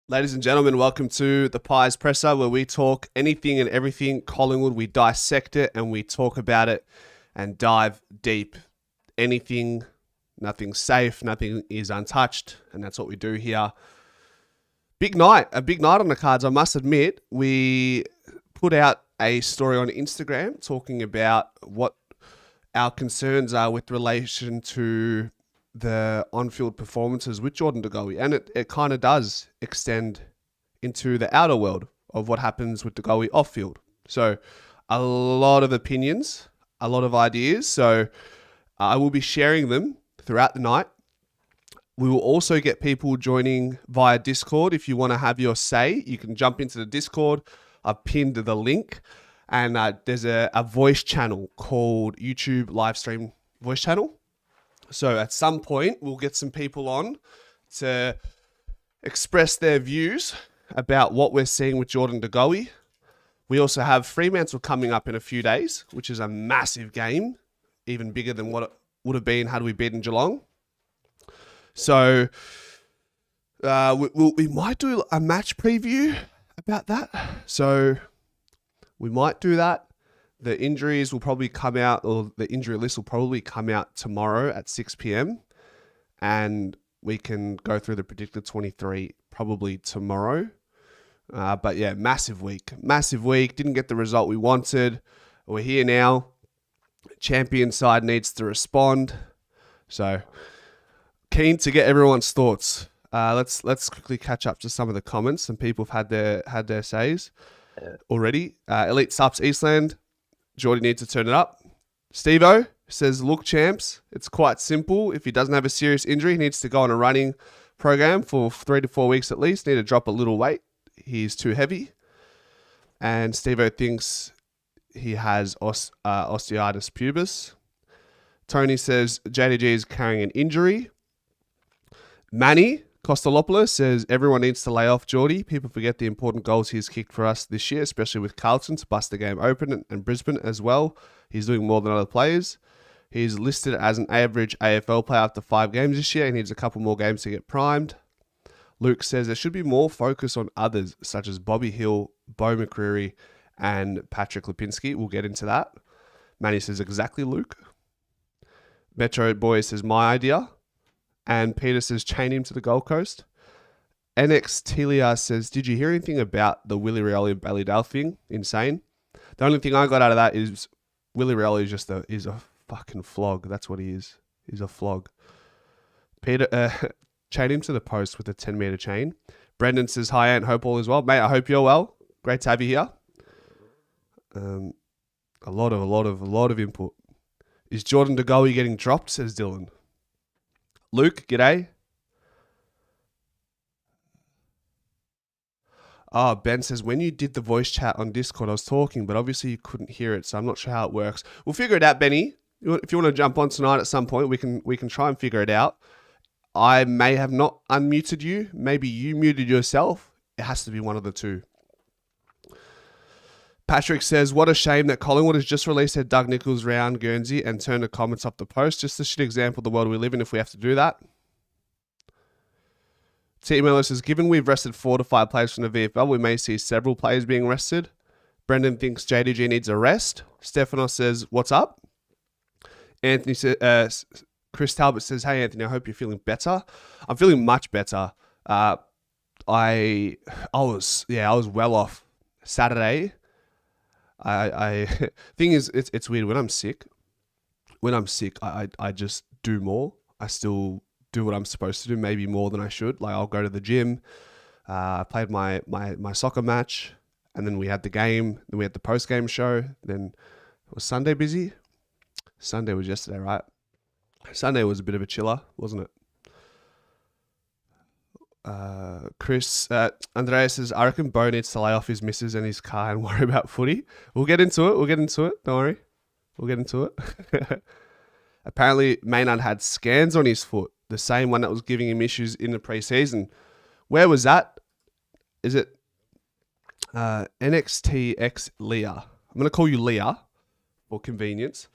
Ladies and gentlemen, welcome to the Pies Presser, where we talk anything and everything Collingwood. We dissect it and we talk about it and dive deep. Anything, nothing's safe, nothing is untouched, and that's what we do here. A big night on the cards, I must admit. We put out a story on Instagram talking about what our concerns are with relation to the on-field performances with Jordan De Goey, and it kind of does extend into the outer world of what happens with De Goey off-field. So a lot of opinions, a lot of ideas. So I will be sharing them throughout the night. We will also get people joining via Discord. If you want to have your say, you can jump into the Discord. I've pinned the link, and there's a voice channel called YouTube Livestream Voice Channel. So at some point, we'll get some people on to express their views about what we're seeing with Jordan De Goey. We also have Fremantle coming up in a few days, which is a massive game, even bigger than what it would have been had we beaten Geelong. So we might do a match preview about that. So we might do that. The injuries will probably come out, or the injury list will probably come out tomorrow at 6 p.m. And we can go through the predicted 23 probably tomorrow. But yeah, massive week. Didn't get the result we wanted. We're here now. Champion side needs to respond. So keen to get everyone's thoughts. Let's quickly catch up to some of the comments. Some people have had their says already. Elite Sups Eastland. Geordie needs to turn it up. Steve-O says, look, champs, it's quite simple. If he doesn't have a serious injury, he needs to go on a running program for 3 to 4 weeks at least. Need to drop a little weight. He's too heavy. And Steve-O thinks he has osteitis pubis. Tony says, JDG is carrying an injury. Manny Kostolopoulos says, everyone needs to lay off Geordie. People forget the important goals he's kicked for us this year, especially with Carlton to bust the game open, and Brisbane as well. He's doing more than other players. He's listed as an average AFL player after 5 games this year. He needs a couple more games to get primed. Luke says there should be more focus on others, such as Bobby Hill, Bo McCreary, and Patrick Lipinski. We'll get into that. Manny says, exactly, Luke. Metro Boy says, my idea. And Peter says, chain him to the Gold Coast. NX Telia says, did you hear anything about the Willie Rioli and Bailey Dale thing? Insane. The only thing I got out of that is Willie Rioli is a fucking flog. That's what he is. He's a flog. Peter, chain him to the post with a 10-meter chain. Brendan says, hi, Ant. Hope all is well. Mate, I hope you're well. Great to have you here. A lot of input. Is Jordan De Goey getting dropped? Says Dylan. Luke, g'day. Ben says, when you did the voice chat on Discord, I was talking, but obviously you couldn't hear it, so I'm not sure how it works. We'll figure it out, Benny. If you want to jump on tonight at some point, we can try and figure it out. I may have not unmuted you. Maybe you muted yourself. It has to be one of the two. Patrick says, what a shame that Collingwood has just released their Doug Nicholls round Guernsey and turned the comments off the post. Just a shit example of the world we live in if we have to do that. T. Miller says, given we've rested 4 to 5 players from the VFL, we may see several players being rested. Brendan thinks JDG needs a rest. Stephanos says, what's up? Anthony says, Chris Talbot says, hey, Anthony, I hope you're feeling better. I'm feeling much better. I was well off Saturday. Thing is, it's weird when I'm sick. I just do more. I still do what I'm supposed to do, maybe more than I should. Like, I'll go to the gym. I played my soccer match, and then we had the game. Then we had the post game show. Then was Sunday busy? Sunday was yesterday, right? Sunday was a bit of a chiller, wasn't it? Andrea says, I reckon Bo needs to lay off his missus and his car and worry about footy. We'll get into it. Don't worry. We'll get into it. Apparently, Maynard had scans on his foot, the same one that was giving him issues in the preseason. Where was that? Is it NXTX Leah? I'm going to call you Leah for convenience.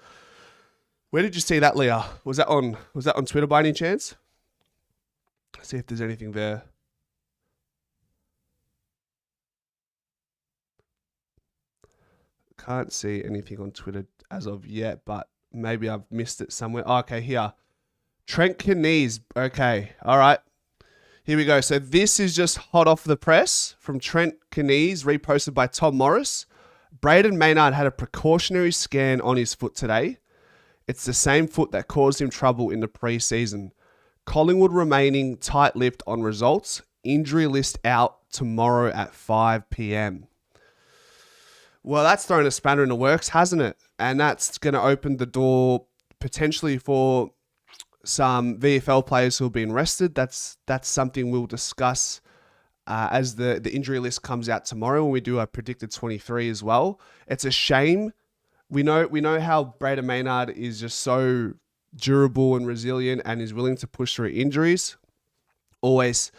Where did you see that, Leah? Was that on Twitter by any chance? See if there's anything there. can't see anything on Twitter as of yet, but maybe I've missed it somewhere. Oh, okay, here. Trent Knees. Okay, all right. Here we go. So this is just hot off the press from Trent Knees, reposted by Tom Morris. Braden Maynard had a precautionary scan on his foot today. It's the same foot that caused him trouble in the preseason. Collingwood remaining tight-lipped on results. Injury list out tomorrow at 5 p.m. Well, that's thrown a spanner in the works, hasn't it? And that's going to open the door potentially for some VFL players who have been rested. That's something we'll discuss as the injury list comes out tomorrow when we do our predicted 23 as well. It's a shame. We know how Braden Maynard is just so durable and resilient and is willing to push through injuries. Always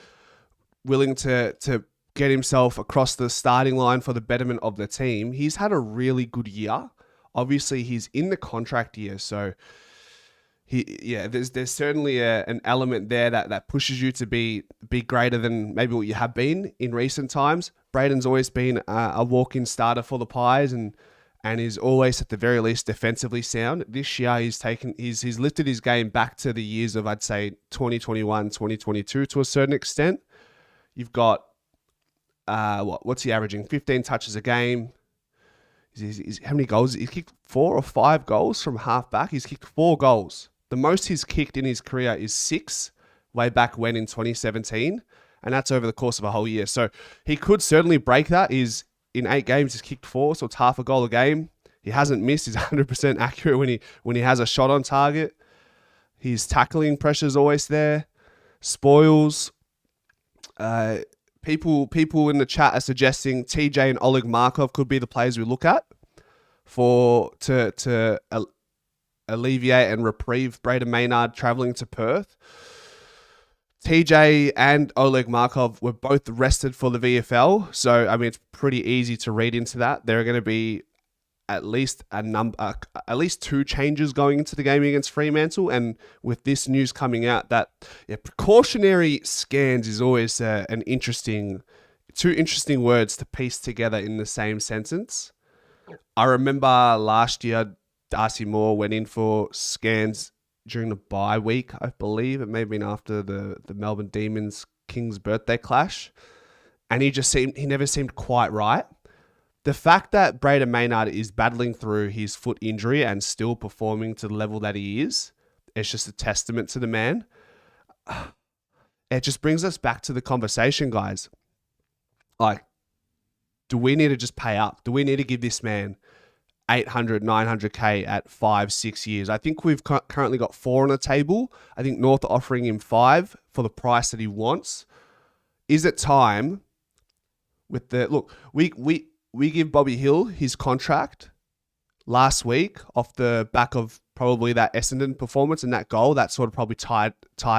willing to get himself across the starting line for the betterment of the team. He's had a really good year. Obviously, he's in the contract year, so there's certainly an element there that pushes you to be greater than maybe what you have been in recent times. Braden's always been a walk-in starter for the Pies and is always at the very least defensively sound. This year he's lifted his game back to the years of, I'd say, 2021, 2022 to a certain extent. You've got what's he averaging? 15 touches a game. How many goals? He's kicked 4 or 5 goals from half back. He's kicked 4 goals. The most he's kicked in his career is 6, way back when in 2017, and that's over the course of a whole year. So he could certainly break that. In 8 games, he's kicked 4, so it's half a goal a game. He hasn't missed. He's 100% accurate when he has a shot on target. His tackling pressure is always there. Spoils. People in the chat are suggesting TJ and Oleg Markov could be the players we look at to alleviate and reprieve Braden Maynard travelling to Perth. TJ and Oleg Markov were both rested for the VFL, so I mean it's pretty easy to read into that. There are going to be at least 2 changes going into the game against Fremantle, and with this news coming out, that precautionary scans is always two interesting words to piece together in the same sentence. I remember last year Darcy Moore went in for scans during the bye week, I believe. It may have been after the Melbourne Demons Kings birthday clash. And he never seemed quite right. The fact that Braden Maynard is battling through his foot injury and still performing to the level that he is, it's just a testament to the man. It just brings us back to the conversation, guys. Like, do we need to just pay up? Do we need to give this man 800, 900K at 5-6 years? I think we've currently got 4 on the table. I think North are offering him 5 for the price that he wants. Is it time with the... Look, we give Bobby Hill his contract last week off the back of probably that Essendon performance and that goal. That sort of probably tied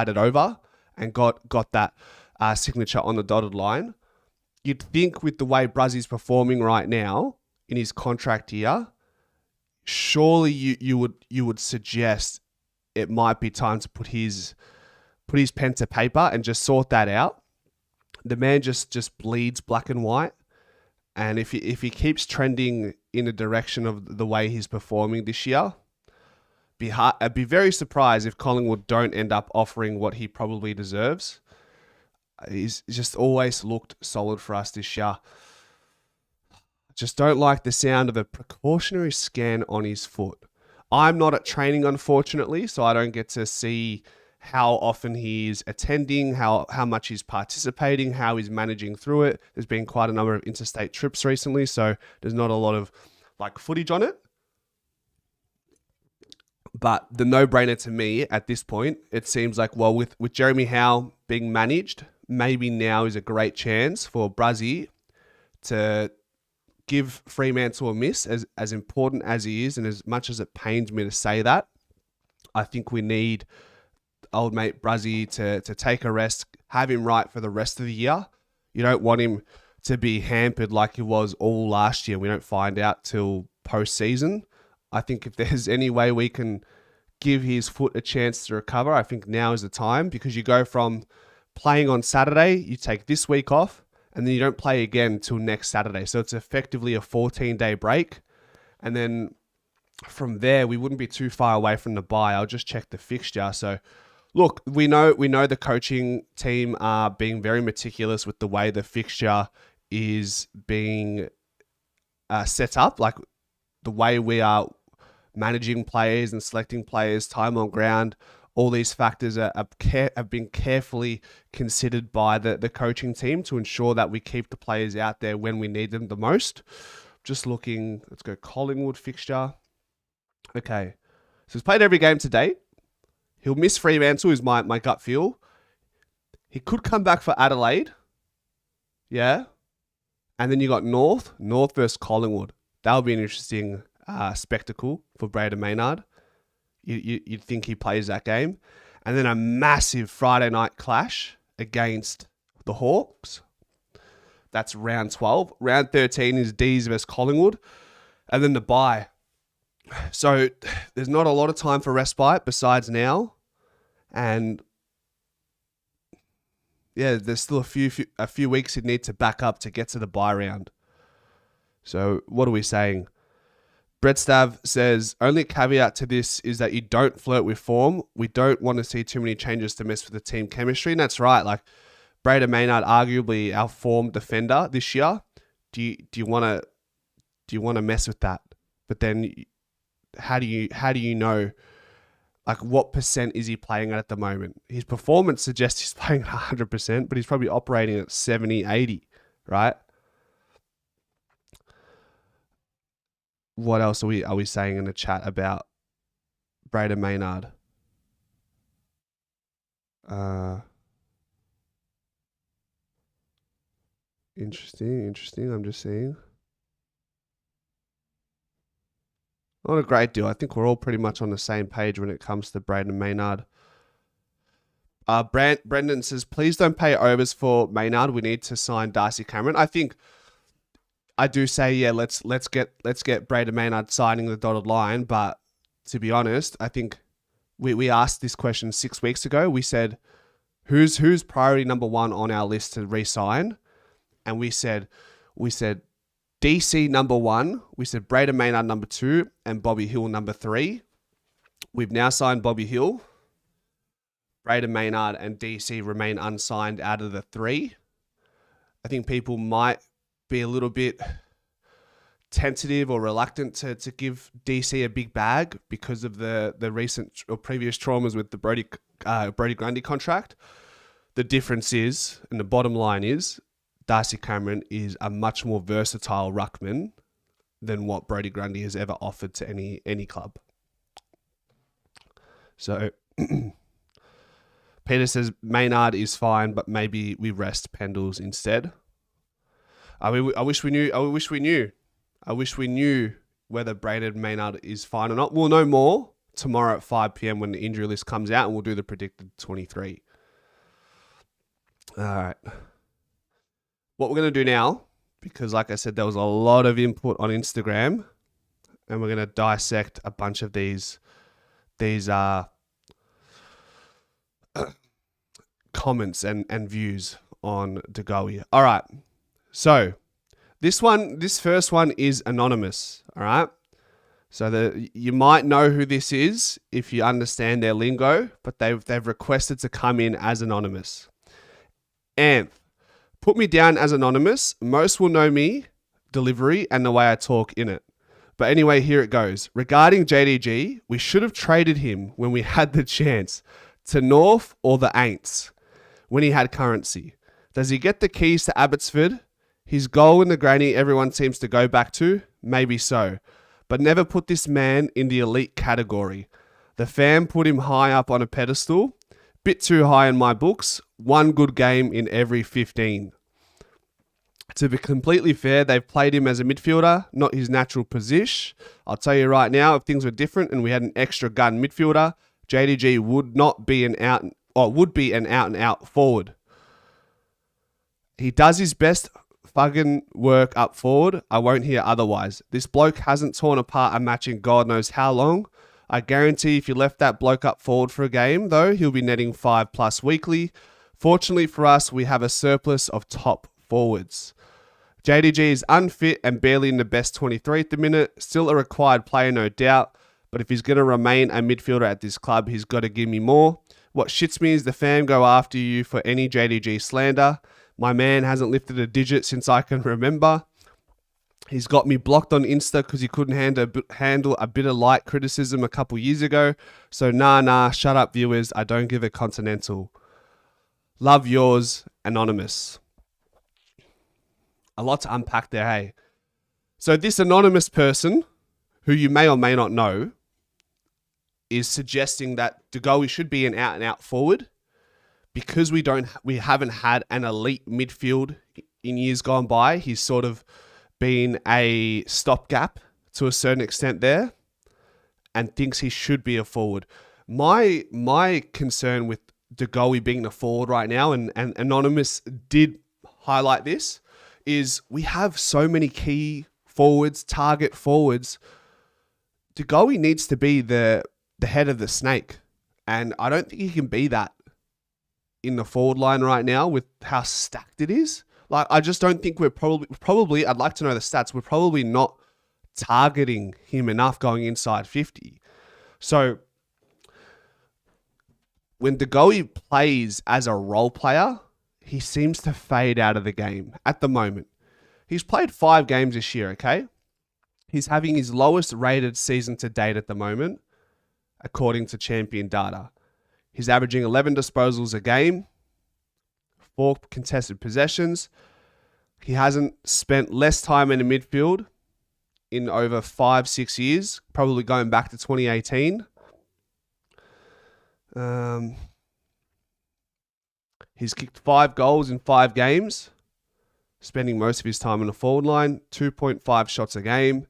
it over and got that signature on the dotted line. You'd think with the way Brazzy's performing right now in his contract year, surely you would suggest it might be time to put his pen to paper and just sort that out. The man just bleeds black and white. And if he keeps trending in the direction of the way he's performing this year, I'd be very surprised if Collingwood don't end up offering what he probably deserves. He's just always looked solid for us this year. Just don't like the sound of a precautionary scan on his foot. I'm not at training, unfortunately, so I don't get to see how often he's attending, how much he's participating, how he's managing through it. There's been quite a number of interstate trips recently, so there's not a lot of footage on it. But the no-brainer to me at this point, it seems like, well, with Jeremy Howe being managed, maybe now is a great chance for Brazzy to give Fremantle a miss, as important as he is, and as much as it pains me to say that. I think we need old mate Brazzy to take a rest, have him right for the rest of the year. You don't want him to be hampered like he was all last year. We don't find out till post-season. I think if there's any way we can give his foot a chance to recover, I think now is the time, because you go from playing on Saturday, you take this week off, and then you don't play again till next Saturday. So it's effectively a 14-day break. And then from there, we wouldn't be too far away from the bye. I'll just check the fixture. So, look, we know the coaching team are being very meticulous with the way the fixture is being set up, like the way we are managing players and selecting players, time on ground. All these factors have been carefully considered by the coaching team to ensure that we keep the players out there when we need them the most. Just looking, let's go Collingwood fixture. Okay, so he's played every game to date. He'll miss Fremantle is my gut feel. He could come back for Adelaide. Yeah. And then you got North versus Collingwood. That'll be an interesting spectacle for Braden Maynard. You'd think he plays that game. And then a massive Friday night clash against the Hawks. That's round 12. Round 13 is D's versus Collingwood. And then the bye. So there's not a lot of time for respite besides now. And yeah, there's still a few weeks he'd need to back up to get to the bye round. So what are we saying? Brett Stav says, only caveat to this is that you don't flirt with form. We don't want to see too many changes to mess with the team chemistry. And that's right. Like Braden Maynard, arguably our form defender this year. Do you want to mess with that? But then how do you know, like, what percent is he playing at the moment? His performance suggests he's playing 100%, but he's probably operating at 70, 80, right? What else are we saying in the chat about Braden Maynard? Interesting. I'm just seeing. Not a great deal. I think we're all pretty much on the same page when it comes to Braden Maynard. Brendan says, please don't pay overs for Maynard. We need to sign Darcy Cameron. I do say, yeah, let's get Braden Maynard signing the dotted line. But to be honest, I think we asked this question 6 weeks ago. We said, who's priority number one on our list to re-sign? And we said DC number one. We said Braden Maynard number two and Bobby Hill number three. We've now signed Bobby Hill. Braden Maynard and DC remain unsigned out of the three. I think people might be a little bit tentative or reluctant to give DC a big bag because of the recent or previous traumas with the Brody Grundy contract. The difference is, and the bottom line is, Darcy Cameron is a much more versatile ruckman than what Brody Grundy has ever offered to any club. So Peter says Maynard is fine, but maybe we rest Pendles instead. I wish we knew whether Braden Maynard is fine or not. We'll know more tomorrow at 5 p.m. when the injury list comes out, and we'll do the predicted 23. All right. What we're going to do now, because like I said, there was a lot of input on Instagram, and we're going to dissect a bunch of these comments and views on Goey. All right. So this first one is anonymous. All right. So you might know who this is if you understand their lingo, but they've requested to come in as anonymous. Anth, put me down as anonymous. Most will know me, delivery, and the way I talk in it. But anyway, here it goes. Regarding JDG, we should have traded him when we had the chance to North or the Aints when he had currency. Does he get the keys to Abbotsford? His goal in the granny everyone seems to go back to? Maybe so. But never put this man in the elite category. The fam put him high up on a pedestal. Bit too high in my books. One good game in every 15. To be completely fair, they've played him as a midfielder, not his natural position. I'll tell you right now, if things were different and we had an extra gun midfielder, JDG would be an out and out forward. He does his best fucking work up forward. I won't hear otherwise. This bloke hasn't torn apart a match in God knows how long. I guarantee if you left that bloke up forward for a game, though, he'll be netting 5+ weekly. Fortunately for us, we have a surplus of top forwards. JDG is unfit and barely in the best 23 at the minute. Still a required player, no doubt. But if he's going to remain a midfielder at this club, he's got to give me more. What shits me is the fam go after you for any JDG slander. My man hasn't lifted a digit since I can remember. He's got me blocked on Insta because he couldn't handle a bit of light criticism a couple years ago. So nah, shut up viewers. I don't give a continental. Love yours, Anonymous. A lot to unpack there, hey? So this anonymous person, who you may or may not know, is suggesting that Goey should be an out-and-out forward because we haven't had an elite midfield in years gone by. He's sort of been a stopgap to a certain extent there and thinks he should be a forward. My concern with Goey being the forward right now, and Anonymous did highlight this, is we have so many key forwards, target forwards. Goey needs to be the head of the snake. And I don't think he can be that in the forward line right now with how stacked it is. Like, I just don't think we're probably, I'd like to know the stats, we're probably not targeting him enough going inside 50. So when Goey plays as a role player, he seems to fade out of the game at the moment. He's played 5 games this year, okay? He's having his lowest rated season to date at the moment, according to Champion data. He's averaging 11 disposals a game, 4 contested possessions. He hasn't spent less time in the midfield in over 5-6 years, probably going back to 2018. He's kicked 5 goals in 5 games, spending most of his time in the forward line, 2.5 shots a game,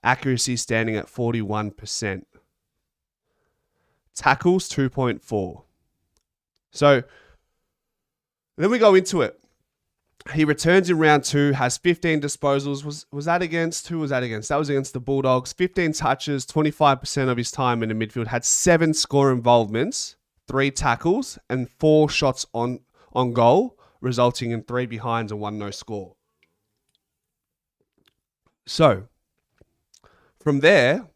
accuracy standing at 41%. Tackles, 2.4. So then we go into it. He returns in round 2, has 15 disposals. Was that against? Who was that against? That was against the Bulldogs. 15 touches, 25% of his time in the midfield. Had 7 score involvements, 3 tackles, and 4 shots on goal, resulting in 3 behinds and 1 no score. So from there,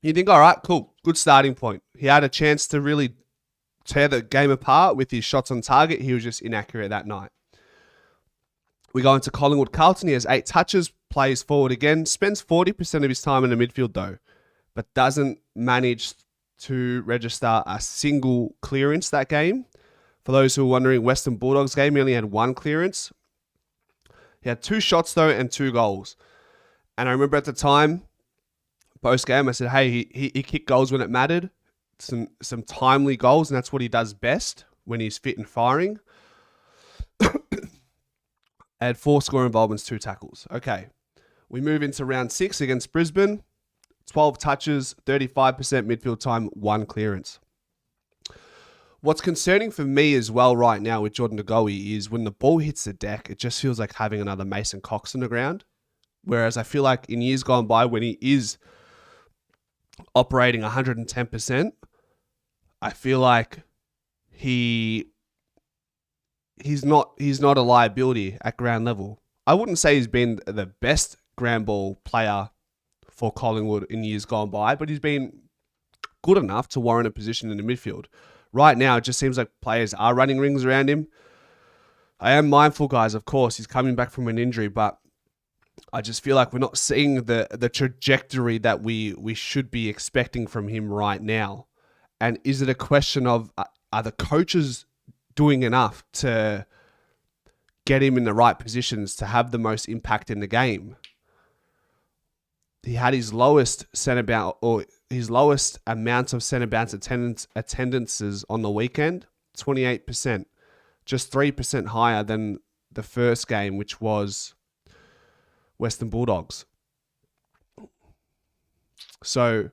you think, all right, cool, good starting point. He had a chance to really tear the game apart with his shots on target. He was just inaccurate that night. We go into Collingwood Carlton. He has 8 touches, plays forward again, spends 40% of his time in the midfield though, but doesn't manage to register a single clearance that game. For those who are wondering, Western Bulldogs game, he only had 1 clearance. He had 2 shots though and 2 goals. And I remember at the time, post game, I said, hey, he kicked goals when it mattered. Some timely goals, and that's what he does best when he's fit and firing. Had 4 score involvements, 2 tackles. Okay. We move into round 6 against Brisbane. 12 touches, 35% midfield time, 1 clearance. What's concerning for me as well right now with Jordan Goey is when the ball hits the deck, it just feels like having another Mason Cox on the ground. Whereas I feel like in years gone by, when he is operating 110%, I feel like he's not a liability at ground level. I wouldn't say he's been the best ground ball player for Collingwood in years gone by, but he's been good enough to warrant a position in the midfield. Right now, it just seems like players are running rings around him. I am mindful, guys, of course, he's coming back from an injury, but I just feel like we're not seeing the trajectory that we should be expecting from him right now. And is it a question of, are the coaches doing enough to get him in the right positions to have the most impact in the game? He had his lowest his lowest amount of centre bounce attendances on the weekend, 28%, just 3% higher than the first game, which was Western Bulldogs. So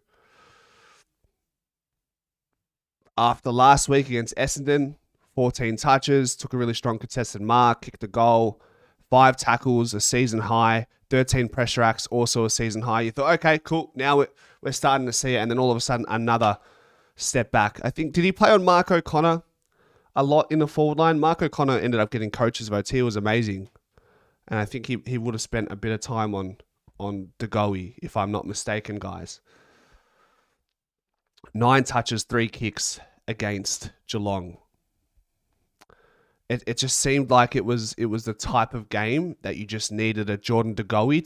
after last week against Essendon, 14 touches, took a really strong contested mark, kicked a goal, 5 tackles, a season high, 13 pressure acts, also a season high. You thought, okay, cool, now we're starting to see it, and then all of a sudden another step back. I think, did he play on Mark O'Connor a lot in the forward line? Mark O'Connor ended up getting coach's votes. He was amazing. And I think he would have spent a bit of time on Goey, if I'm not mistaken, guys. 9 touches, 3 kicks against Geelong. It just seemed like it was the type of game that you just needed a Jordan De Goey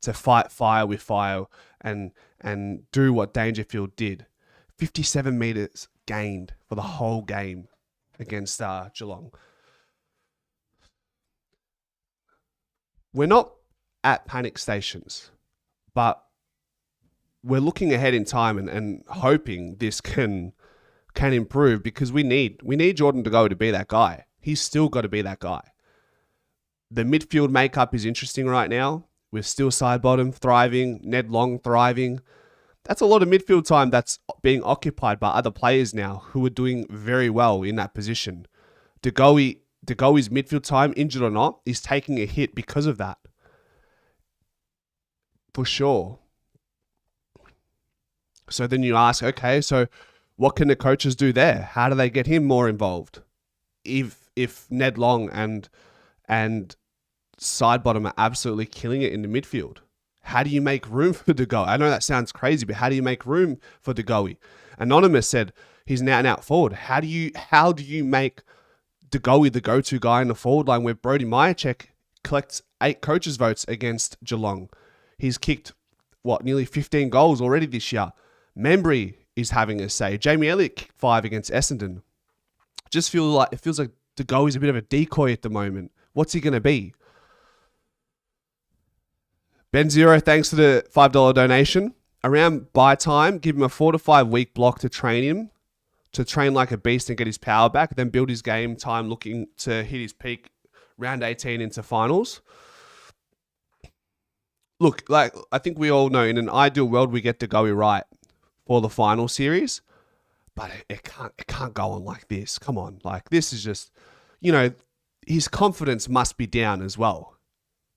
to fight fire with fire and do what Dangerfield did. 57 meters gained for the whole game against Geelong. We're not at panic stations, but we're looking ahead in time and hoping this can improve, because we need Jordan De Goey to be that guy. He's still got to be that guy. The midfield makeup is interesting right now. We're still Sidebottom thriving, Ned Long thriving. That's a lot of midfield time that's being occupied by other players now who are doing very well in that position. De Goey's midfield time, injured or not, is taking a hit because of that. For sure. So then you ask, okay, so what can the coaches do there? How do they get him more involved? If Ned Long and Sidebottom are absolutely killing it in the midfield, how do you make room for De Goey? I know that sounds crazy, but how do you make room for De Goey? Anonymous said he's an out-and-out forward. How do you make De Goey the go-to guy in the forward line where Brody Myercheck collects 8 coaches' votes against Geelong? He's kicked, nearly 15 goals already this year. Membry is having a say. Jamie Elliott kicked 5 against Essendon. It feels like De Goey's a bit of a decoy at the moment. What's he going to be? Ben Zero, thanks for the $5 donation. Around buy time, give him a 4 to 5 week block to train like a beast and get his power back, then build his game time looking to hit his peak round 18 into finals. Look, I think we all know in an ideal world we get De Goey right for the final series, but it can't go on like this. Come on, this is just, his confidence must be down as well.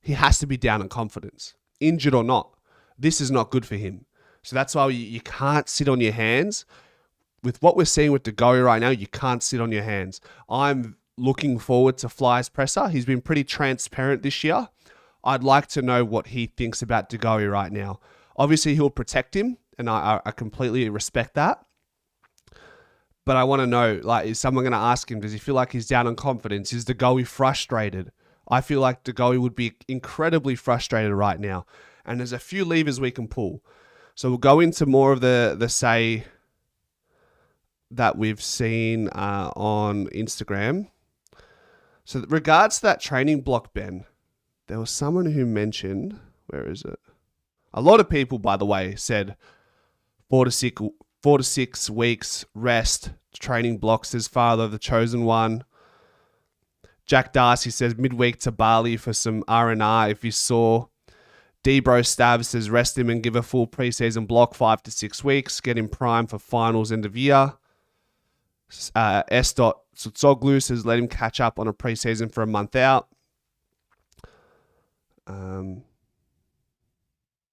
He has to be down on confidence, injured or not. This is not good for him. So that's why you can't sit on your hands. With what we're seeing with De Goey right now, you can't sit on your hands. I'm looking forward to Fly's presser. He's been pretty transparent this year. I'd like to know what he thinks about De Goey right now. Obviously, he'll protect him, and I completely respect that. But I want to know, is someone going to ask him, does he feel like he's down on confidence? Is De Goey frustrated? I feel like De Goey would be incredibly frustrated right now. And there's a few levers we can pull. So we'll go into more of the say that we've seen on Instagram. So regards to that training block, Ben, there was someone who mentioned, where is it? A lot of people, by the way, said 4 to 6 weeks rest, training blocks as father, the chosen one. Jack Darcy says midweek to Bali for some R&R if you saw. Debro Stav says rest him and give a full preseason block 5 to 6 weeks. Get him primed for finals end of year. S. Sutsoglu says let him catch up on a preseason for a month out.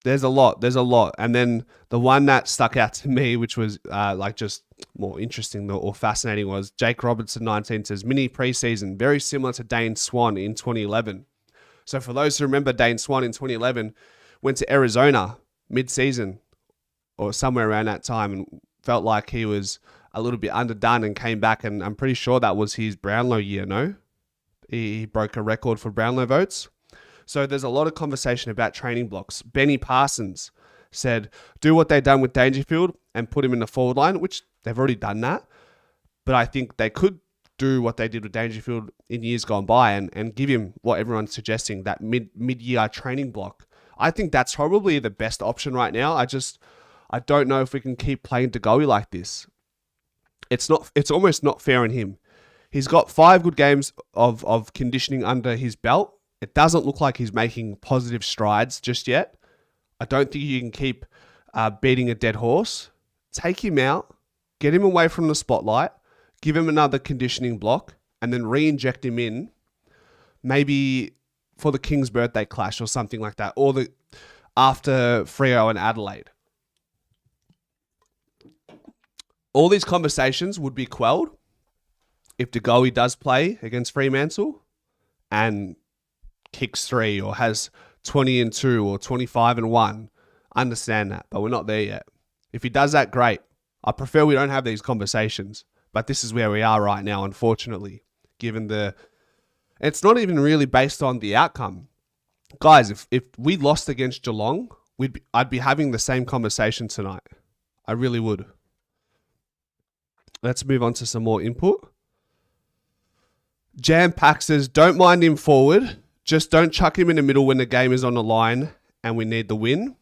There's a lot. And then the one that stuck out to me, which was just more interesting or fascinating, was Jake Robertson 19 says mini preseason, very similar to Dane Swan in 2011. So for those who remember, Dane Swan in 2011 went to Arizona mid-season or somewhere around that time and felt like he was a little bit underdone and came back, and I'm pretty sure that was his Brownlow year, no? He broke a record for Brownlow votes. So there's a lot of conversation about training blocks. Benny Parsons said, do what they've done with Dangerfield and put him in the forward line, which they've already done that. But I think they could do what they did with Dangerfield in years gone by and give him what everyone's suggesting, that mid-year training block. I think that's probably the best option right now. I don't know if we can keep playing De Goey like this. It's almost not fair on him. He's got 5 good games of conditioning under his belt. It doesn't look like he's making positive strides just yet. I don't think you can keep beating a dead horse. Take him out, get him away from the spotlight, give him another conditioning block, and then re-inject him in, maybe for the King's birthday clash or something like that, or after Freo and Adelaide. All these conversations would be quelled if De Goey does play against Fremantle and kicks 3 or has 20-2 or 25-1. I understand that, but we're not there yet. If he does that, great. I prefer we don't have these conversations, but this is where we are right now, unfortunately, given it's not even really based on the outcome. Guys, if we lost against Geelong, I'd be having the same conversation tonight. I really would. Let's move on to some more input. Jam Pack says, don't mind him forward. Just don't chuck him in the middle when the game is on the line and we need the win.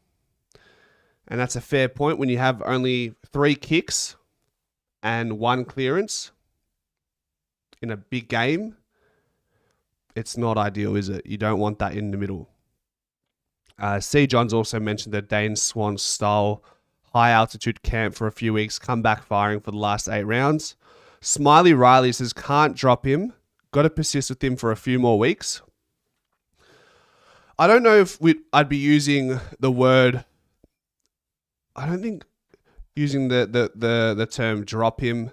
And that's a fair point when you have only 3 kicks and 1 clearance in a big game. It's not ideal, is it? You don't want that in the middle. C. Johns also mentioned that Dane Swan's style high altitude camp for a few weeks, come back firing for the last 8 rounds. Smiley Riley says, can't drop him. Got to persist with him for a few more weeks. I don't know if I'd be using the word... I don't think using the term drop him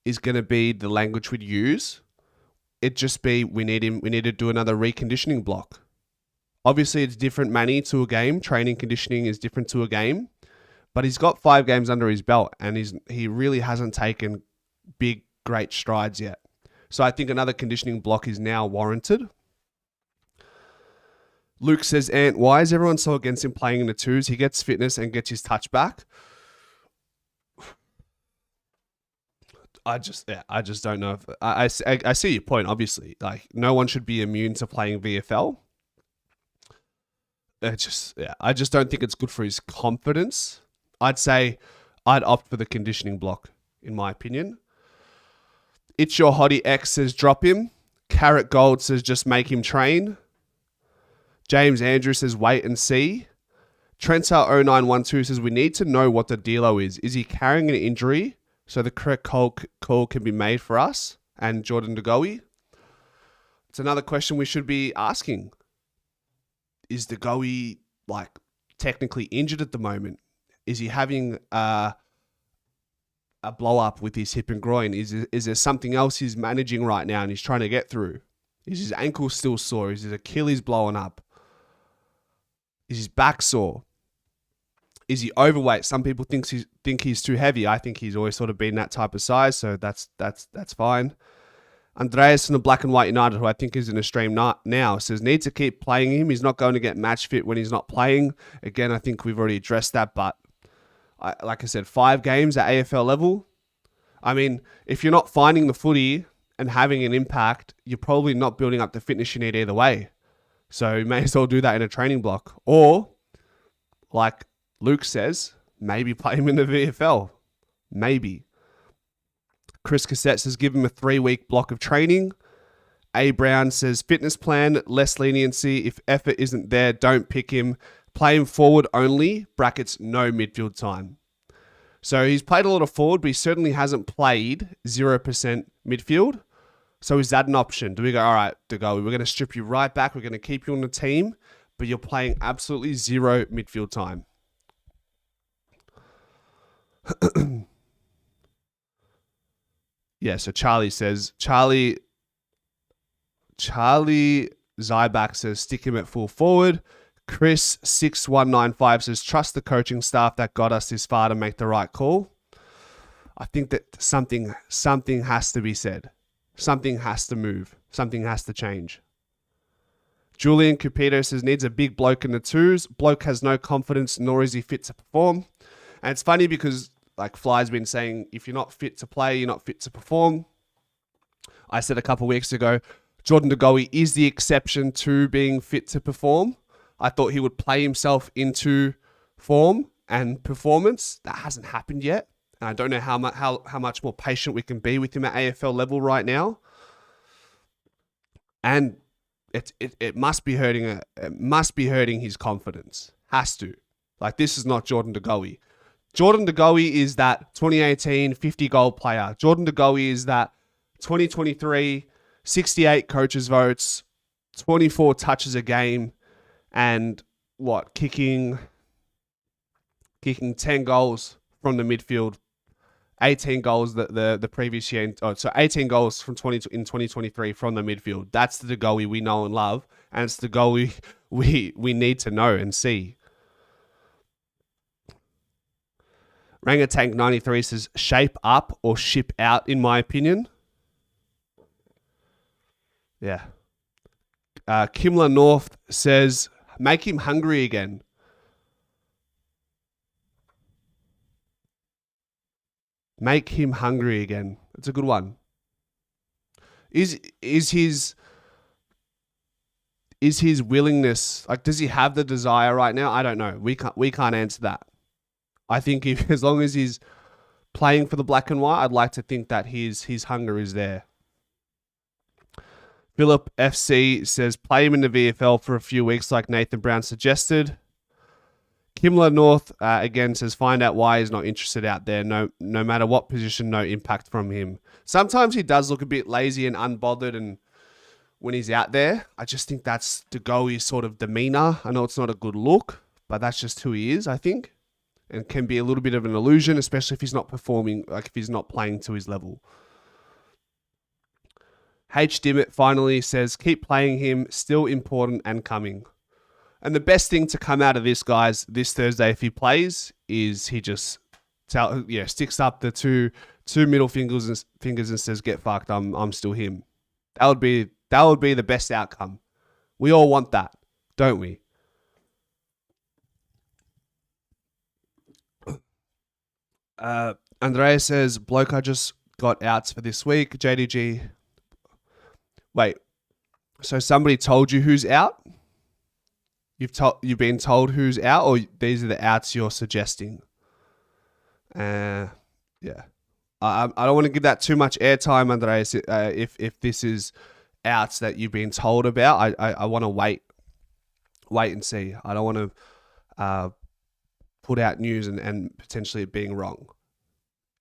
is going to be the language we'd use. It'd just be, we need to do another reconditioning block. Obviously, it's different, Manny, to a game. Training conditioning is different to a game. But he's got 5 games under his belt, and he really hasn't taken big, great strides yet. So I think another conditioning block is now warranted. Luke says, Ant, why is everyone so against him playing in the 2s? He gets fitness and gets his touch back. I just don't know if I see your point. Obviously, like no one should be immune to playing VFL. I just don't think it's good for his confidence. I'd say I'd opt for the conditioning block, in my opinion. It's Your Hottie X says drop him. Carrot Gold says just make him train. James Andrew says wait and see. Trentsar0912 says we need to know what the dealo is. Is he carrying an injury so the correct call can be made for us and Jordan De Goey? It's another question we should be asking. Is De Goey technically injured at the moment? Is he having a blow up with his hip and groin? Is there something else he's managing right now and he's trying to get through? Is his ankle still sore? Is his Achilles blowing up? Is his back sore? Is he overweight? Some people think he's too heavy. I think he's always sort of been that type of size, so that's fine. Andreas from the Black and White United, who I think is in a stream now, says need to keep playing him. He's not going to get match fit when he's not playing. Again, I think we've already addressed that, but like I said, 5 games at AFL level. I mean, if you're not finding the footy and having an impact, you're probably not building up the fitness you need either way. So you may as well do that in a training block. Or, like Luke says, maybe play him in the VFL. Maybe. Chris Cassette says give him a 3-week block of training. A. Brown says fitness plan, less leniency. If effort isn't there, don't pick him. Play him forward only, brackets no midfield time. So he's played a lot of forward, but he certainly hasn't played 0% midfield. So is that an option? Do we go, all right, De Goey, we're going to strip you right back. We're going to keep you on the team, but you're playing absolutely 0 midfield time. Yeah, so Charlie says, Charlie Zyback says stick him at full forward. Chris 6195 says trust the coaching staff that got us this far to make the right call. I think that something has to be said. Something has to move. Something has to change. Julian Capito says needs a big bloke in the 2s. Bloke has no confidence, nor is he fit to perform. And it's funny because like Fly's been saying, if you're not fit to play, you're not fit to perform. I said a couple of weeks ago, Jordan De Goey is the exception to being fit to perform. I thought he would play himself into form and performance. That hasn't happened yet. And I don't know how much more patient we can be with him at AFL level right now. And it must be hurting. It must be hurting his confidence. Has to. Like this is not Jordan De Goey. Jordan De Goey is that 2018 50-goal player. Jordan De Goey is that 2023 68 coaches votes, 24 touches a game, and kicking 10 goals from the midfield 18 goals the previous year. So 18 goals from 2023 from the midfield. That's the Goey we know and love, and it's the Goey we need to know and see. Rangatank 93 says shape up or ship out, in my opinion. Yeah. Kimla North says make him hungry again. Make him hungry again. It's a good one. Is his willingness, like, does he have the desire right now? I don't know. We can't answer that. I think as long as he's playing for the black and white, I'd like to think that his hunger is there. Philip FC says play him in the VFL for a few weeks like Nathan Brown suggested. Kimla North again says find out why he's not interested out there. No matter what position, no impact from him. Sometimes he does look a bit lazy and unbothered, and when he's out there, I just think that's the Goey's sort of demeanor. I know it's not a good look, but that's just who he is, I think, and can be a little bit of an illusion, especially if he's not performing, like if he's not playing to his level. H. Dimmitt finally says keep playing him, still important and coming. And the best thing to come out of this, guys, this Thursday, if he plays, is he just sticks up the two middle fingers and says, "Get fucked. I'm still him." That would be the best outcome. We all want that, don't we? Andrea says, "Bloke, I just got outs for this week." JDG. Wait. So somebody told you who's out? You've been told who's out, or these are the outs you're suggesting? Yeah. I don't want to give that too much airtime, Andreas. If this is outs that you've been told about, I want to wait and see. I don't want to put out news and potentially it being wrong.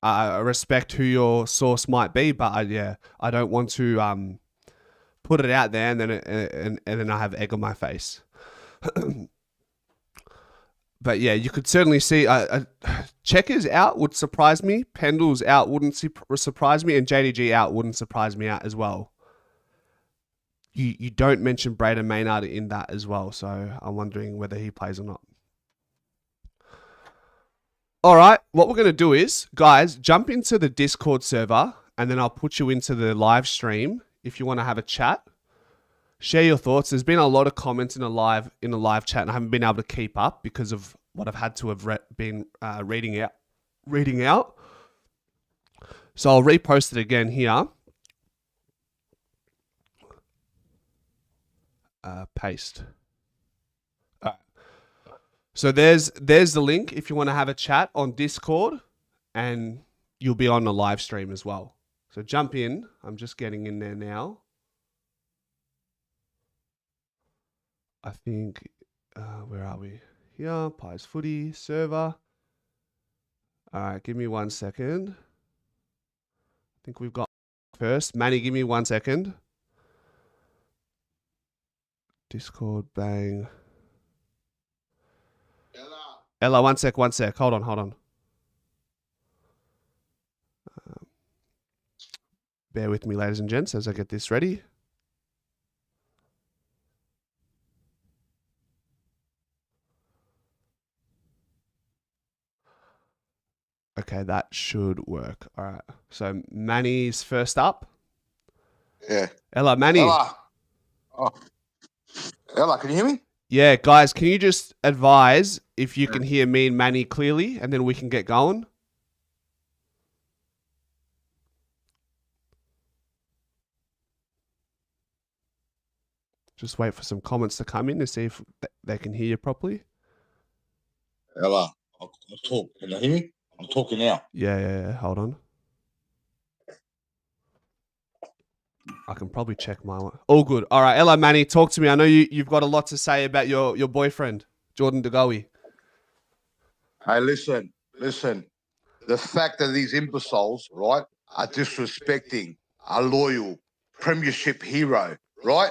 I respect who your source might be, but I don't want to put it out there and then I have egg on my face. But yeah, you could certainly see Checkers out would surprise me. Pendle's out wouldn't surprise me, and JDG out wouldn't surprise me out as well. You don't mention Braden Maynard in that as well, so I'm wondering whether he plays or not. All right, what we're going to do is, guys, jump into the Discord server, and then I'll put you into the live stream if you want to have a chat. Share your thoughts. There's been a lot of comments in a live chat, and I haven't been able to keep up because of what I've had to have been reading out. So I'll repost it again here. Paste. All right. So there's the link if you want to have a chat on Discord, and you'll be on the live stream as well. So jump in. I'm just getting in there now. I think, where are we? Here, Pies Footy, server. All right, give me 1 second. I think we've got first. Manny, give me 1 second. Discord, bang. Ella, one sec. Hold on. Bear with me, ladies and gents, as I get this ready. Okay, that should work. All right. So Manny's first up. Yeah. Ella, Manny. Ella. Oh. Ella, can you hear me? Yeah, guys, can you just advise if you can hear me and Manny clearly, and then we can get going? Just wait for some comments to come in to see if they can hear you properly. Ella, I'll talk. Can you hear me? I'm talking now. Yeah. Hold on. I can probably check my one. All good. All right, Ella, Manny, talk to me. I know you've got a lot to say about your boyfriend, Jordan De Goey. Hey, listen. The fact that these imbeciles, right, are disrespecting a loyal premiership hero, right?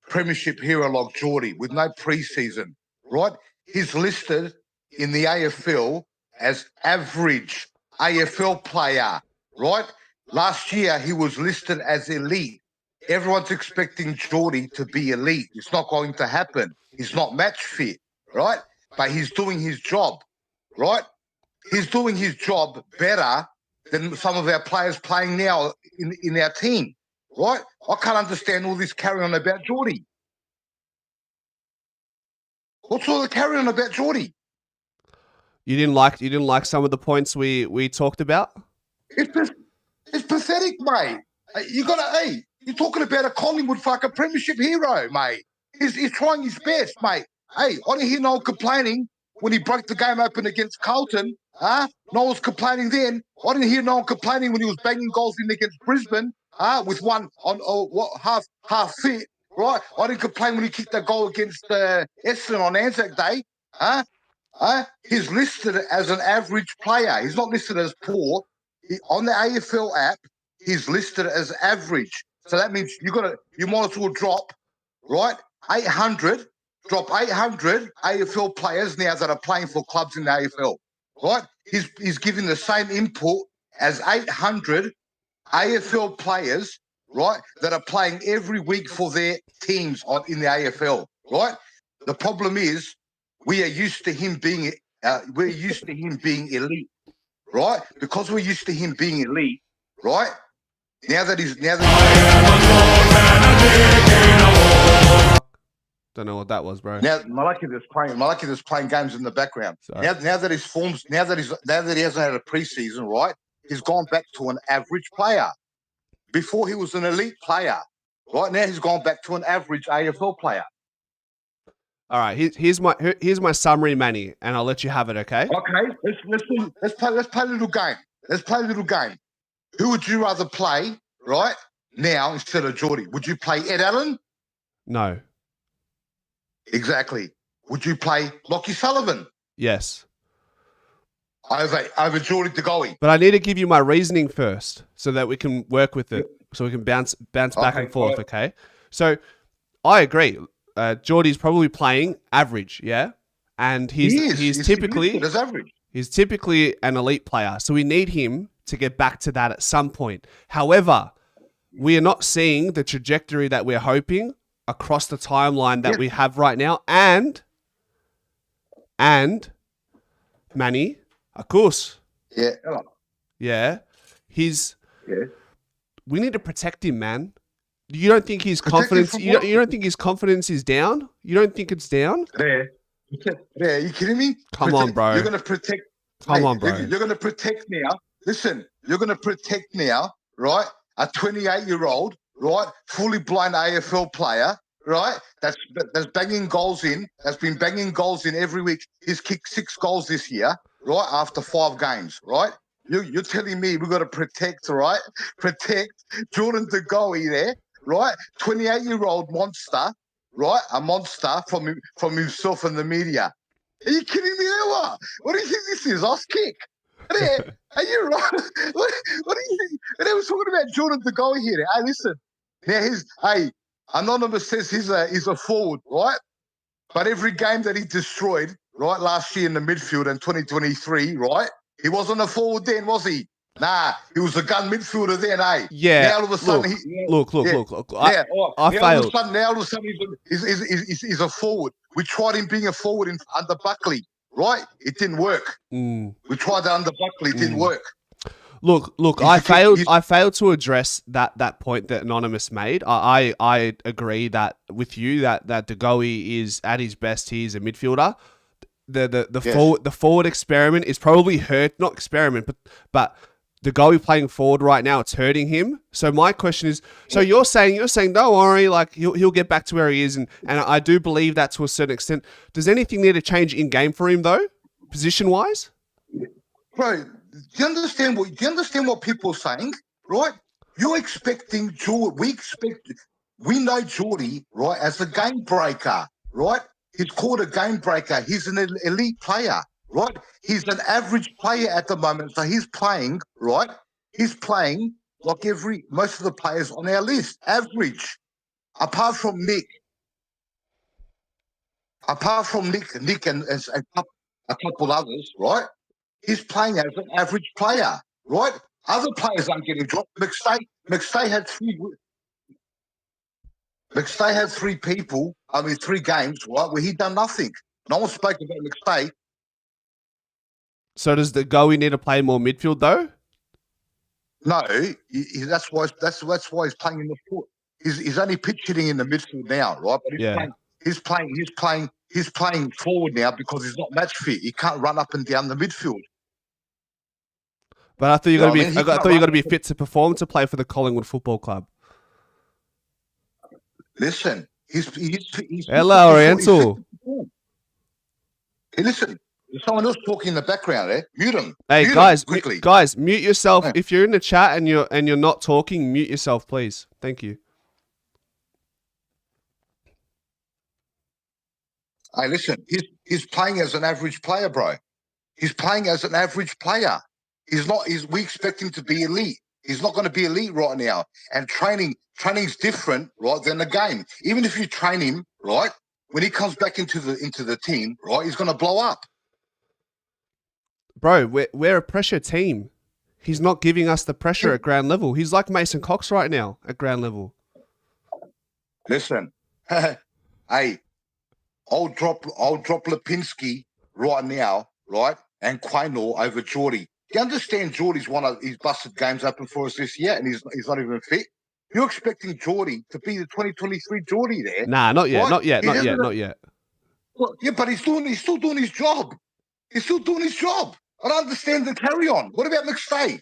Premiership hero like Geordie with no preseason, right? He's listed in the AFL as average AFL player, right? Last year, he was listed as elite. Everyone's expecting Geordie to be elite. It's not going to happen. He's not match fit, right? But he's doing his job, right? He's doing his job better than some of our players playing now in our team, right? I can't understand all this carry on about Geordie. What's all the carry on about Geordie? You didn't like some of the points we talked about? It's pathetic, mate. You're talking about a Collingwood fucking premiership hero, mate. He's trying his best, mate. Hey, I didn't hear no one complaining when he broke the game open against Carlton. No one was complaining then. I didn't hear no one complaining when he was banging goals in against Brisbane. With one on half fit, right? I didn't complain when he kicked that goal against Essendon on Anzac Day. He's listed as an average player. He's not listed as poor. On the AFL app, he's listed as average. So that means you might as well drop, right? 800, drop 800 AFL players now that are playing for clubs in the AFL, right? He's giving the same input as 800 AFL players, right, that are playing every week for their teams in the AFL, right? The problem is we are used to him being elite. Right? Because we're used to him being elite, right? Now that he's Don't know what that was, bro. Now Malaki is playing games in the background. Now that his forms, now that he hasn't had a preseason, right? He's gone back to an average player. Before he was an elite player. Right now he's gone back to an average AFL player. All right, here's my summary, Manny, and I'll let you have it, okay? Okay, let's play a little game. Let's play a little game. Who would you rather play, right, now instead of Geordie? Would you play Ed Allen? No. Exactly. Would you play Lockie Sullivan? Yes. Over Geordie to Goey. But I need to give you my reasoning first so that we can work with it, so we can bounce back and forth, okay? So I agree. Geordie's probably playing average, yeah? And he's typically average. He's typically an elite player, so we need him to get back to that at some point. However, we are not seeing the trajectory that we're hoping across the timeline that we have right now. And Manny, of course. Yeah. Yeah. We need to protect him, man. You don't think his confidence you don't think his confidence is down? You don't think it's down? Yeah. Are you kidding me? Come on, bro. You're gonna protect Come on, bro. You're gonna protect now. Listen, you're gonna protect now, right? A 28-year-old, right, fully blind AFL player, right? That's banging goals in. That's been banging goals in every week. He's kicked 6 goals this year, right? After 5 games, right? You're telling me we've got to protect, right? Protect Jordan De Goey there, right? 28-year-old monster, right? A monster from himself and the media. Are you kidding me? What do you think this is? Off kick? Are you right? What do you think? And they were talking about Jordan De Goey here. Hey, listen. Now Anonymous says he's a forward, right? But every game that he destroyed, right, last year in the midfield in 2023, right? He wasn't a forward then, was he? Nah, he was a gun midfielder then, eh? Yeah. Now all of a sudden, look. I failed. Now all of a sudden he's a forward. We tried him being a forward under Buckley, right? It didn't work. We tried that under Buckley, it didn't work. Look. I failed to address that point that Anonymous made. I agree that with you that De Goey is at his best. He's a midfielder. The forward experiment is probably not experiment, but De Goey playing forward right now, it's hurting him. So my question is, so you're saying don't worry, like he'll get back to where he is, and I do believe that to a certain extent. Does anything need to change in game for him though, position wise? Bro, do you understand what people are saying? Right? You're expecting Geordie. We know Geordie, right, as a game breaker, right? He's called a game breaker. He's an elite player, right? He's an average player at the moment. So he's playing, right? He's playing like most of the players on our list, average. Apart from Nick and a couple others, right? He's playing as an average player, right? Other players aren't getting dropped. McStay had three people, three games, right, where he done nothing. No one spoke about McStay. So does the Goey need to play more midfield though? No, that's why he's playing in the foot. He's only pitch hitting in the midfield now, right? But he's playing forward now because he's not match fit. He can't run up and down the midfield. But I thought you got to be. I thought you got to be fit to perform to play for the Collingwood Football Club. Listen, he's hello, Oriental. Hey, listen. There's someone else talking in the background there. Mute him. Hey, mute guys, him quickly. Guys, mute yourself. Yeah. If you're in the chat and you're not talking, mute yourself, please. Thank you. Hey, listen. He's playing as an average player, bro. He's playing as an average player. We expect him to be elite. He's not going to be elite right now. And training's different, right, than the game. Even if you train him, right, when he comes back into the team, right, he's going to blow up. Bro, we're a pressure team. He's not giving us the pressure at ground level. He's like Mason Cox right now at ground level. Listen, hey, I'll drop Lipinski right now, right, and Quaynor over Geordie. You understand Geordie's he's busted games open for us this year, and he's not even fit. You're expecting Geordie to be the 2023 Geordie there? Nah, not yet, right? not yet. Well, yeah, but he's still doing his job. He's still doing his job. I don't understand the carry on. What about McStay?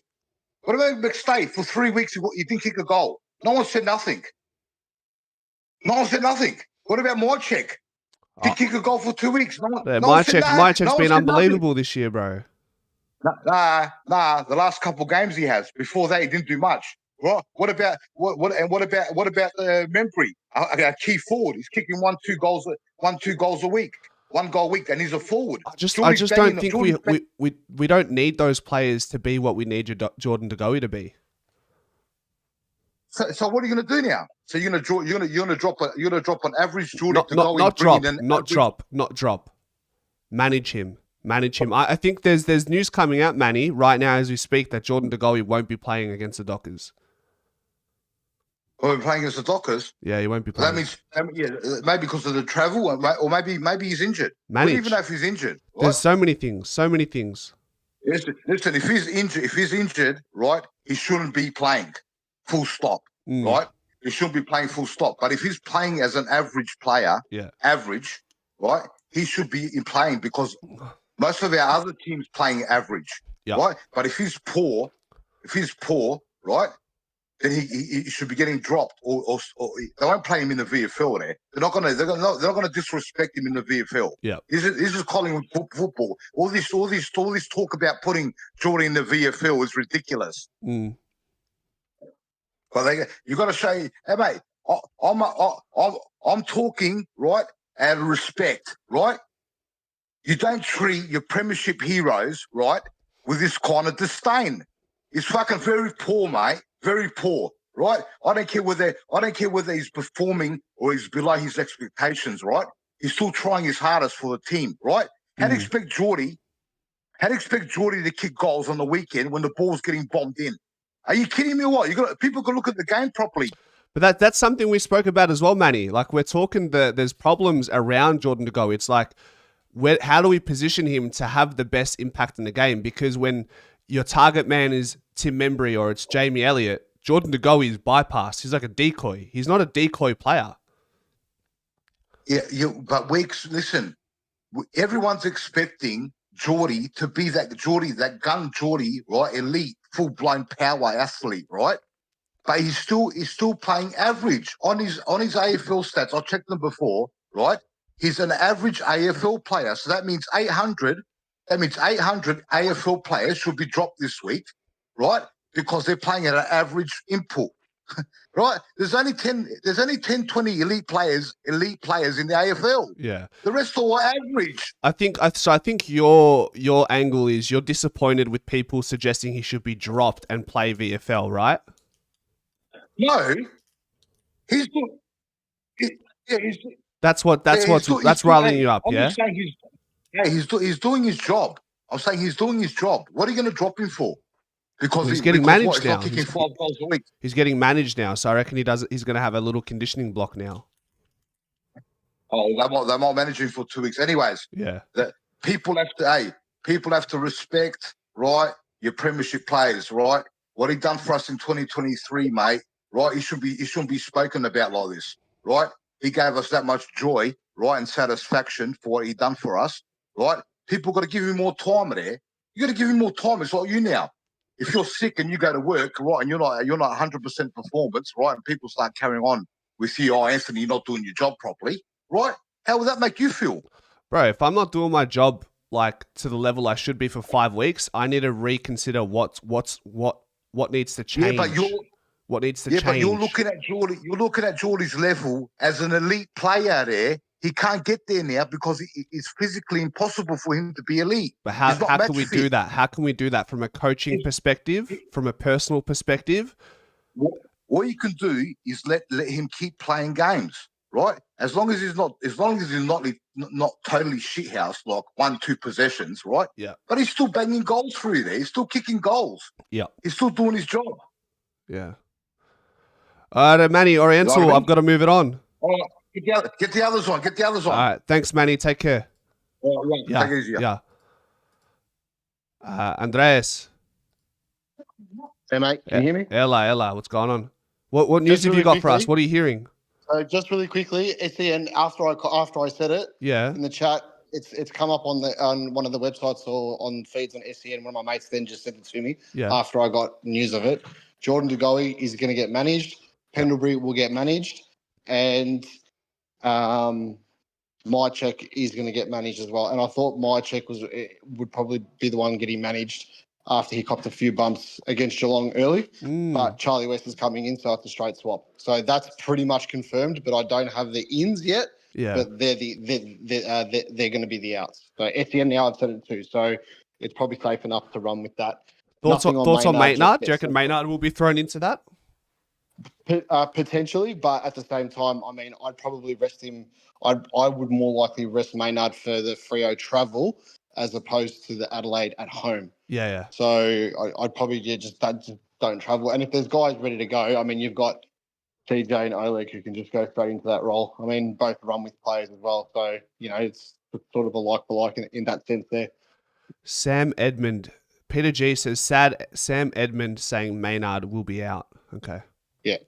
What about McStay? For 3 weeks, he didn't kick a goal. No one said nothing. What about Mychek? He kick a goal for 2 weeks. Mychek's been unbelievable this year, bro. Nah. The last couple games he has. Before that, he didn't do much. What about Membry? A key forward. He's kicking 1-2 goals a week. 1 goal a week, and he's a forward. I just don't think we don't need those players to be what we need Jordan De Goey to be. So what are you going to do now? So you're going to drop an average Jordan De Goey. Not drop. Manage him. I think there's news coming out, Manny, right now as we speak, that Jordan De Goey won't be playing against the Dockers. We're playing against the Dockers. Yeah, he won't be playing. That means maybe because of the travel, or maybe he's injured. We don't even know if he's injured. Right? There's so many things. Listen, if he's injured, right, he shouldn't be playing. Full stop. Right, he shouldn't be playing full stop. But if he's playing as an average player, right, he should be playing because most of our other teams playing average, right. But if he's poor, right, then he should be getting dropped, or they won't play him in the VFL. They're not gonna disrespect him in the VFL. Yeah, this is Collingwood football. All this talk about putting Jordan in the VFL is ridiculous. But you got to say, hey mate, I'm talking right out of respect, right? You don't treat your premiership heroes right with this kind of disdain. It's fucking very poor, mate. Very poor, right? I don't care whether he's performing or he's below his expectations, right? He's still trying his hardest for the team, right? How do you expect Geordie to kick goals on the weekend when the ball's getting bombed in? Are you kidding me or what? People can look at the game properly. But that's something we spoke about as well, Manny. Like, we're talking there's problems around Jordan De Goey. It's like, how do we position him to have the best impact in the game? Because when your target man is Tim Membry or it's Jamie Elliott, Jordan De Goey is bypassed. He's like a decoy. He's not a decoy player. Yeah, but listen, everyone's expecting Geordie to be that gun Geordie, right? Elite, full-blown power athlete, right? But he's still playing average on his AFL stats. I checked them before, right? He's an average AFL player, so that means 800. That means 800 AFL players should be dropped this week, right? Because they're playing at an average input, right? There's only 10, 20 elite players in the AFL. Yeah. The rest are all average. I think your angle is you're disappointed with people suggesting he should be dropped and play VFL, right? No. He's That's what's riling you up, I'm yeah? just saying he's doing his job. I'm saying he's doing his job. What are you going to drop him for? Because he's getting managed he's now. not kicking 5 goals a week. He's getting managed now, so I reckon he's going to have a little conditioning block now. Oh, they might manage him for 2 weeks. Anyways, Yeah. People have to respect, right, your premiership players, right? What he done for us in 2023, mate, right? He shouldn't be spoken about like this, right? He gave us that much joy, right, and satisfaction for what he done for us, right? People got to give him more time there. You got to give him more time. It's like you now. If you're sick and you go to work, right, and you're not 100% performance, right, and people start carrying on with you, oh, Anthony, you're not doing your job properly, right? How would that make you feel? Bro, if I'm not doing my job like to the level I should be for 5 weeks, I need to reconsider what needs to change. What needs to change? Yeah, but you're looking at Geordie. You're looking at Geordie's level as an elite player. There, he can't get there now because it's physically impossible for him to be elite. But how can we do that? How can we do that from a coaching perspective, from a personal perspective? What you can do is let him keep playing games, right? As long as he's not totally shithouse, like 1-2 possessions, right? Yeah. But he's still banging goals through there. He's still kicking goals. Yeah. He's still doing his job. Yeah. All right, Manny, Oriental, you know I've got to move it on. All right, get the others on. Get the others on. All right. Thanks, Manny. Take care. Yeah. Take it easy. Yeah. Andreas. Hey, mate. Can you hear me? Ella. What's going on? What news have you got for us? What are you hearing? Just really quickly, SEN, after I said it in the chat, it's come up on one of the websites or on feeds on SEN. One of my mates then just sent it to me after I got news of it. Jordan De Goey is going to get managed. Pendlebury will get managed. And Mychek is going to get managed as well. And I thought Mychek would probably be the one getting managed after he copped a few bumps against Geelong early. But Charlie West is coming in, so it's a straight swap. So that's pretty much confirmed, but I don't have the ins yet. Yeah. But they're going to be the outs. So Etienne now I've said it too. So it's probably safe enough to run with that. Thoughts on Maynard? Do you reckon Maynard will be thrown into that? Potentially, but at the same time, I mean, I'd probably rest him. I would more likely rest Maynard for the Freo travel as opposed to the Adelaide at home. Yeah. So I'd probably just don't travel. And if there's guys ready to go, I mean, you've got TJ and Oleg who can just go straight into that role. I mean, both run with players as well. So, you know, it's sort of a like for like in that sense there. Sam Edmund. Peter G says, Sam Edmund saying Maynard will be out. Okay. Yeah.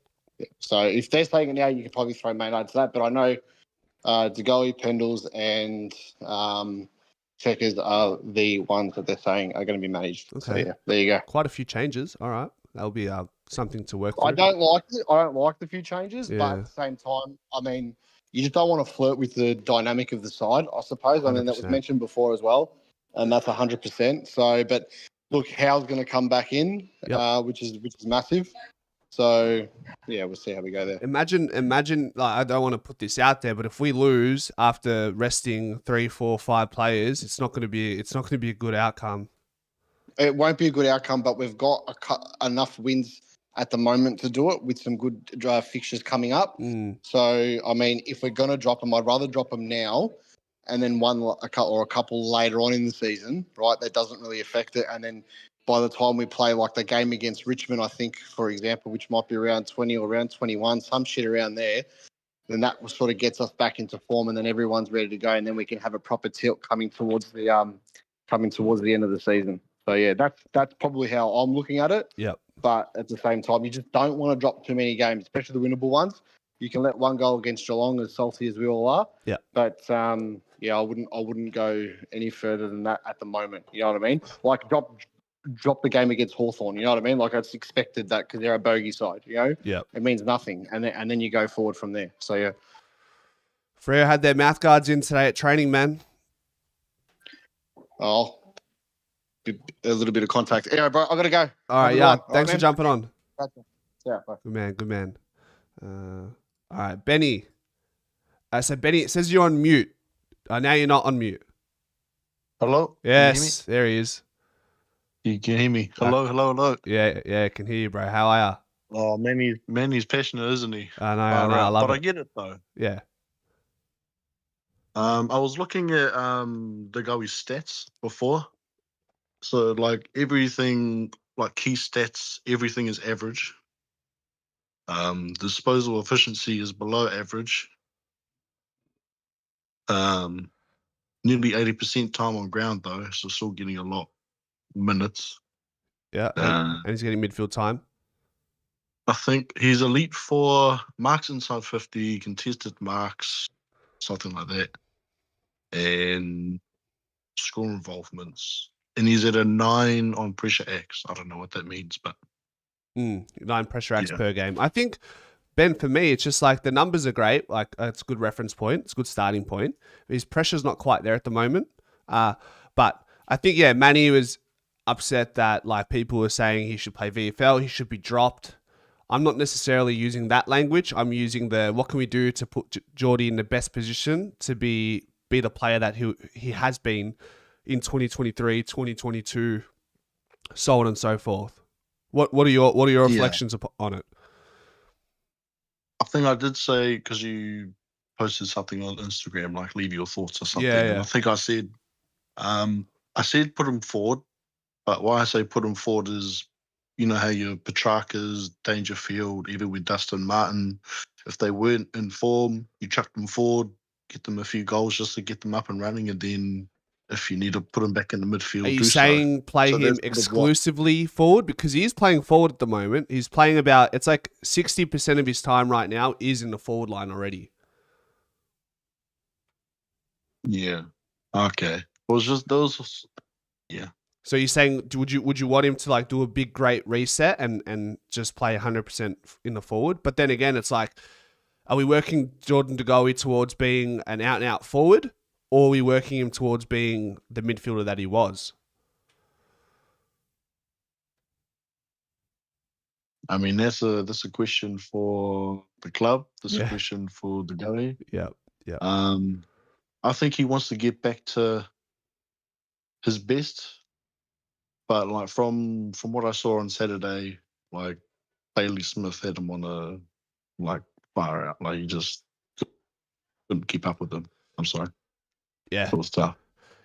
So if they're saying it now, you could probably throw Maynard to that. But I know De Goey, Pendles, and Checkers are the ones that they're saying are going to be managed. Okay. So, yeah, there you go. Quite a few changes. All right. That'll be something to work through. I don't like the few changes, but at the same time, I mean, you just don't want to flirt with the dynamic of the side, I suppose. 100%. I mean, that was mentioned before as well, and that's 100%. So, but look, Howe's going to come back in, which is massive. So, yeah, we'll see how we go there. Imagine. Like, I don't want to put this out there, but if we lose after resting 3, 4, 5 players, it's not going to be a good outcome. It won't be a good outcome, but we've got enough wins at the moment to do it with some good fixtures coming up. So, I mean, if we're going to drop them, I'd rather drop them now and then a couple later on in the season, right? That doesn't really affect it. And then by the time we play like the game against Richmond, I think, for example, which might be around 20 or around 21, some shit around there, then that sort of gets us back into form and then everyone's ready to go and then we can have a proper tilt coming towards the end of the season. So, yeah, that's probably how I'm looking at it. Yep. But at the same time, you just don't want to drop too many games, especially the winnable ones. You can let one goal against Geelong, as salty as we all are. Yeah. But, I wouldn't go any further than that at the moment. You know what I mean? Like, drop the game against Hawthorn. You know what I mean? Like, I just expected that because they're a bogey side, you know? Yeah. It means nothing. And then you go forward from there. So, yeah. Freo had their mouth guards in today at training, man. Oh, a little bit of contact. Anyway, bro, I got to go. All right, yeah. Thanks for jumping on. Gotcha. Yeah, bye. Good man. All right, Benny. So, Benny, it says you're on mute. Now you're not on mute. Hello? Yes, there he is. You can hear me. Hello. Yeah, I can hear you, bro. How are you? Oh, Manny's passionate, isn't he? I know, I love it. But I get it, though. Yeah. I was looking at the Goey stats before, So like everything, like key stats, everything is average. Disposal efficiency is below average. Nearly 80% time on ground though, so still getting a lot minutes. Yeah, and he's getting midfield time. I think he's elite for marks inside 50, contested marks, something like that, and score involvements. And he's at a 9 on pressure X. I don't know what that means, but 9 pressure acts per game. I think, Ben, for me, it's just like the numbers are great. Like it's a good reference point. It's a good starting point. His pressure's not quite there at the moment. But I think, yeah, Manny was upset that like people were saying he should play VFL. He should be dropped. I'm not necessarily using that language. I'm using the what can we do to put Geordie in the best position to be the player that he has been in 2023, 2022, so on and so forth. What are your reflections on it? I think I did say, because you posted something on Instagram, like leave your thoughts or something. Yeah. And I think I said put him forward, but why I say put him forward is, you know how your Petrarca's, Dangerfield, even with Dustin Martin, if they weren't in form, you chuck them forward, get them a few goals just to get them up and running, and then if you need to put him back in the midfield, are you saying play him exclusively forward? Because he is playing forward at the moment. He's playing it's like 60% of his time right now is in the forward line already. Yeah. Okay. It was just those. Yeah. So you're saying, would you want him to like do a big great reset and just play 100% in the forward? But then again, it's like, are we working Jordan De Goey towards being an out and out forward, or are we working him towards being the midfielder that he was? I mean, that's a question for the club. That's a question for De Goey. Yeah. I think he wants to get back to his best. But like from what I saw on Saturday, like Bailey Smith had him on a like fire out. Like he just couldn't keep up with him. I'm sorry. Yeah, it was tough.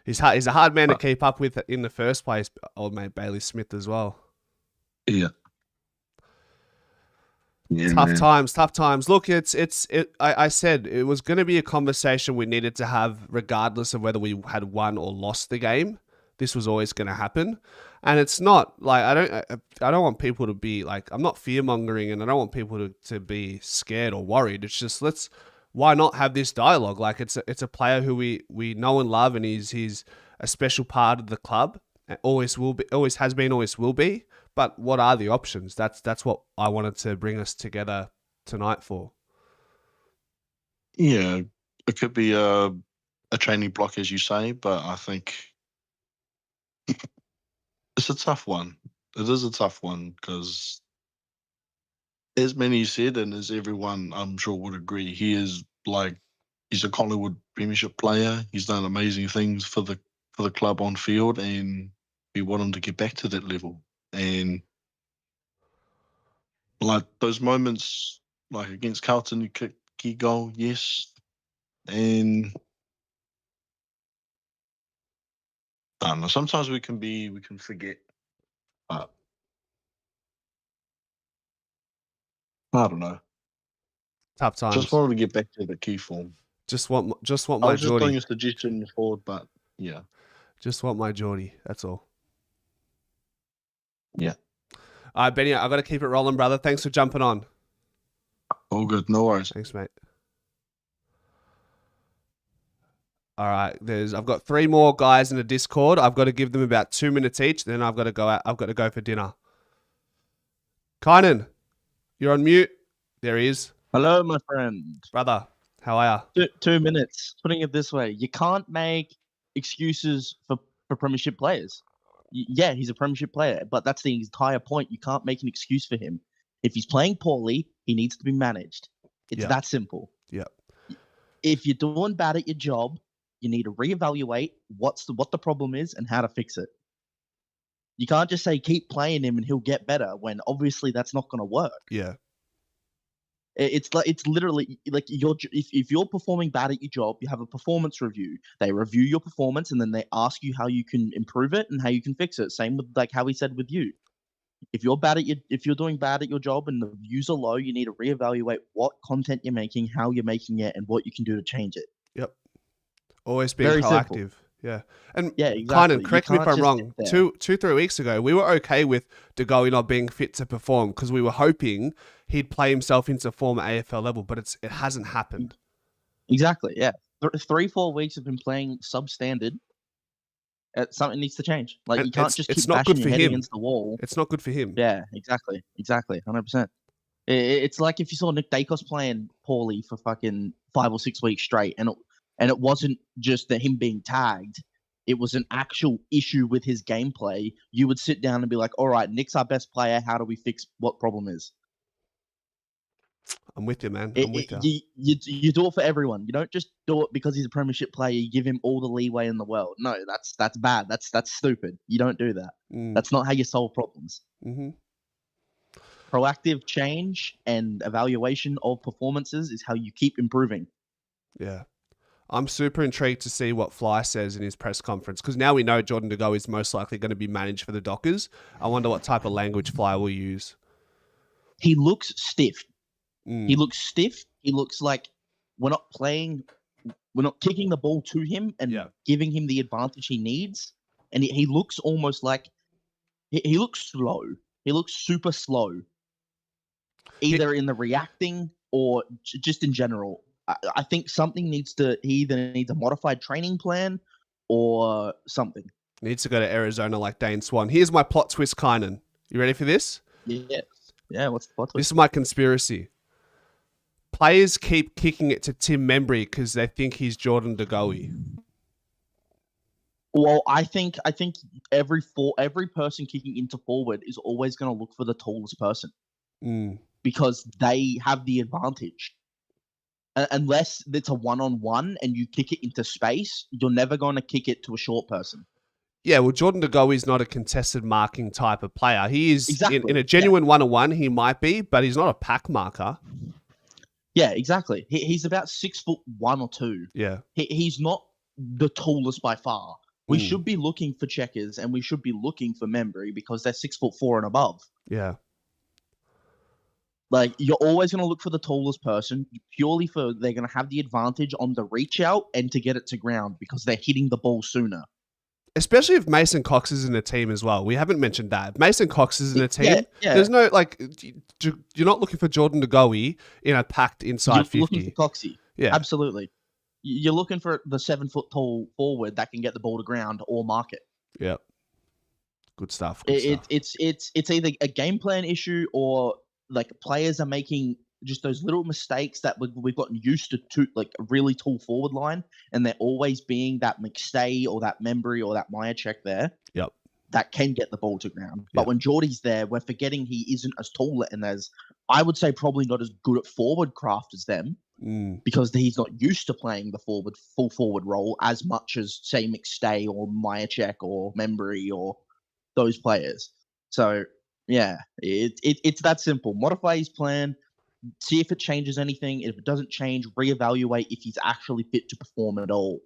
He's a hard man to keep up with in the first place. Old mate Bailey Smith as well. Yeah. Tough times. Look, I said it was going to be a conversation we needed to have, regardless of whether we had won or lost the game. This was always going to happen. And it's not like I don't want people to be like, I'm not fear mongering, and I don't want people to be scared or worried. It's just why not have this dialogue? Like it's a player who we know and love, and he's a special part of the club. Always will be, always has been, always will be. But what are the options? That's what I wanted to bring us together tonight for. Yeah, it could be a training block, as you say, but I think it's a tough one. It is a tough one because, as many said, and as everyone I'm sure would agree, he's a Collingwood Premiership player. He's done amazing things for the club on field, and we want him to get back to that level. And like those moments, like against Carlton, you kick key goal, yes, and I don't know. Sometimes we can forget, but I don't know. Tough times. Just wanted to get back to the key form. Just want my I was Geordie. just doing a suggestion forward, but yeah. Just want my Geordie. That's all. Yeah. All right, Benny, I got to keep it rolling, brother. Thanks for jumping on. All good. No worries. Thanks, mate. All right, I've got 3 more guys in the Discord. I've got to give them about 2 minutes each. Then I've got to go out. I've got to go for dinner. Kynan, you're on mute. There he is. Hello, my friend. Brother, how are you? 2 minutes. Putting it this way, you can't make excuses for premiership players. Yeah, he's a premiership player, but that's the entire point. You can't make an excuse for him. If he's playing poorly, he needs to be managed. It's that simple. Yeah. If you're doing bad at your job, you need to reevaluate what the problem is and how to fix it. You can't just say keep playing him and he'll get better when obviously that's not going to work. Yeah. It's literally like if you're performing bad at your job, you have a performance review. They review your performance and then they ask you how you can improve it and how you can fix it. Same with like how he said with you. If you're doing bad at your job and the views are low, you need to reevaluate what content you're making, how you're making it, and what you can do to change it. Yep. Always being Very proactive. simple. Yeah. And Yeah, exactly. Kynan, correct me if can't I'm just wrong. sit there. 3 weeks ago, we were okay with Goey not being fit to perform because we were hoping he'd play himself into form at AFL level, but it hasn't happened. Exactly. Yeah. 3-4 weeks have been playing substandard. Something needs to change. Like And you can't just it's keep not bashing good your for head him. against the wall. It's not good for him. Yeah, exactly, 100%. It's like if you saw Nick Dacos playing poorly for fucking 5 or 6 weeks straight, and it wasn't just that him being tagged, it was an actual issue with his gameplay. You would sit down and be like, "All right, Nick's our best player. How do we fix what problem is?" I'm with you, man. I'm with you. You do it for everyone. You don't just do it because he's a premiership player. You give him all the leeway in the world. No, that's bad. That's stupid. You don't do that. That's not how you solve problems. Mm-hmm. Proactive change and evaluation of performances is how you keep improving. Yeah. I'm super intrigued to see what Fly says in his press conference because now we know Jordan De Goey is most likely going to be managed for the Dockers. I wonder what type of language Fly will use. He looks stiff. He looks stiff. He looks like we're not kicking the ball to him and giving him the advantage he needs. And he looks almost like he looks slow. He looks super slow, either in the reacting or just in general. I think he either needs a modified training plan or something. Needs to go to Arizona like Dane Swan. Here's my plot twist, Kynan. You ready for this? Yes. Yeah, what's the plot twist? This is my conspiracy. Players keep kicking it to Tim Membry because they think he's Jordan De Goey. Well, I think every person kicking into forward is always going to look for the tallest person because they have the advantage. Unless it's a one-on-one and you kick it into space, you're never going to kick it to a short person. Yeah, well, Jordan De Goey's not a contested marking type of player. He is exactly. in a genuine one-on-one. He might be, but he's not a pack marker. Yeah, exactly. He's about 6'1" or 2. Yeah, he's not the tallest by far. We should be looking for checkers and we should be looking for Membry because they're 6'4" and above. Yeah. Like, you're always going to look for the tallest person purely for they're going to have the advantage on the reach out and to get it to ground because they're hitting the ball sooner. Especially if Mason Cox is in a team as well. We haven't mentioned that. If Mason Cox is in a team, there's no, you're not looking for Jordan De Goey in a packed inside 50. You're looking for Coxie. Yeah. Absolutely. You're looking for the 7-foot tall forward that can get the ball to ground or mark it. Yeah. Good stuff. It's either a game plan issue or like players are making just those little mistakes that we've gotten used to like a really tall forward line, and they're always being that McStay or that Membry or that Myercheck there. Yep. That can get the ball to ground. But when Geordie's there, we're forgetting he isn't as tall and as, I would say, probably not as good at forward craft as them because he's not used to playing the full forward role as much as, say, McStay or Myercheck or Membry or those players. So, yeah, it's that simple. Modify his plan, see if it changes anything. If it doesn't change, reevaluate if he's actually fit to perform at all.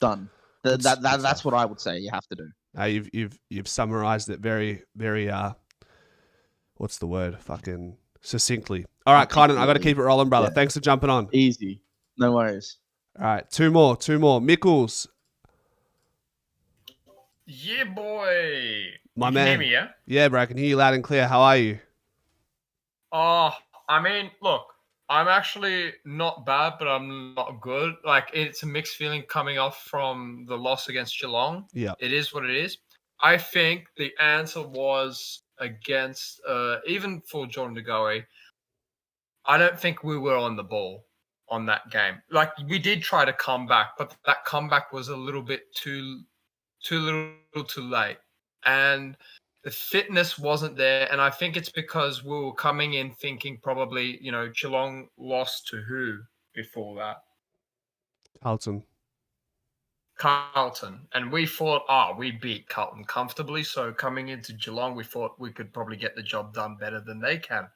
Done. That's what I would say you have to do. You've summarized it very, very what's the word? Fucking succinctly. All right, Kynan, I got to keep it rolling, brother. Thanks for jumping on. Easy. No worries. All right, two more. Mickles. Yeah, boy. My you man. Can hear me, yeah? Yeah, bro, I can hear you loud and clear. How are you? I mean, look, I'm actually not bad, but I'm not good. Like, it's a mixed feeling coming off from the loss against Geelong. Yeah. It is what it is. I think the answer was against, even for Jordan De Goey, I don't think we were on the ball on that game. Like, we did try to come back, but that comeback was a little bit too late. And the fitness wasn't there. And I think it's because we were coming in thinking probably, Geelong lost to who before that? Carlton. And we thought, we beat Carlton comfortably. So coming into Geelong, we thought we could probably get the job done better than they can.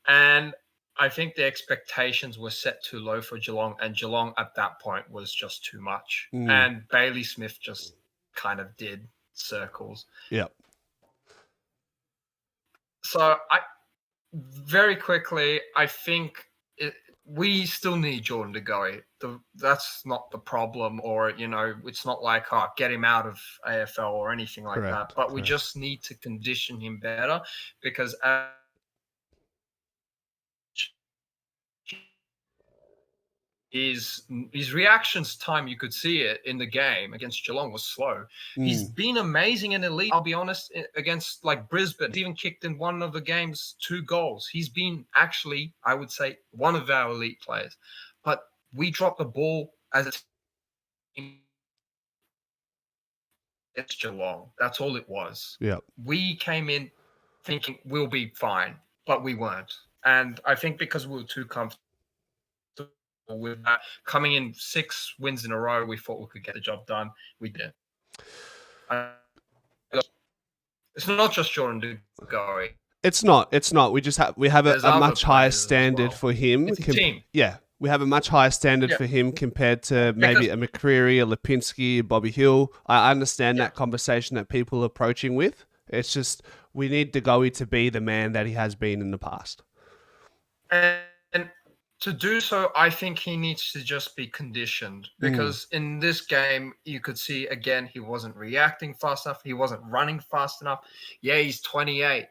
And I think the expectations were set too low for Geelong, and Geelong at that point was just too much. And Bailey Smith just kind of did circles. Yep. So very quickly, I think we still need Jordan to go. That's not the problem, or it's not like get him out of AFL or anything like that. But we just need to condition him better, because his reactions time, you could see it in the game against Geelong, was slow. He's been amazing and elite, I'll be honest, against like Brisbane. He's even kicked in one of the games 2 goals. He's been actually, I would say, one of our elite players. But we dropped the ball as a team against Geelong. That's all it was. Yep. We came in thinking we'll be fine, but we weren't. And I think because we were too comfortable with that, coming in 6 wins in a row, we thought we could get the job done. We did. It's not just Jordan to go. It's not. We have a much higher standard for him. It's a team. Yeah, we have a much higher standard for him compared to maybe a McCreary, a Lipinski, a Bobby Hill. I understand that conversation that people are approaching with. It's just we need Goey to be the man that he has been in the past. And to do so, I think he needs to just be conditioned, because in this game, you could see, again, he wasn't reacting fast enough. He wasn't running fast enough. Yeah, he's 28,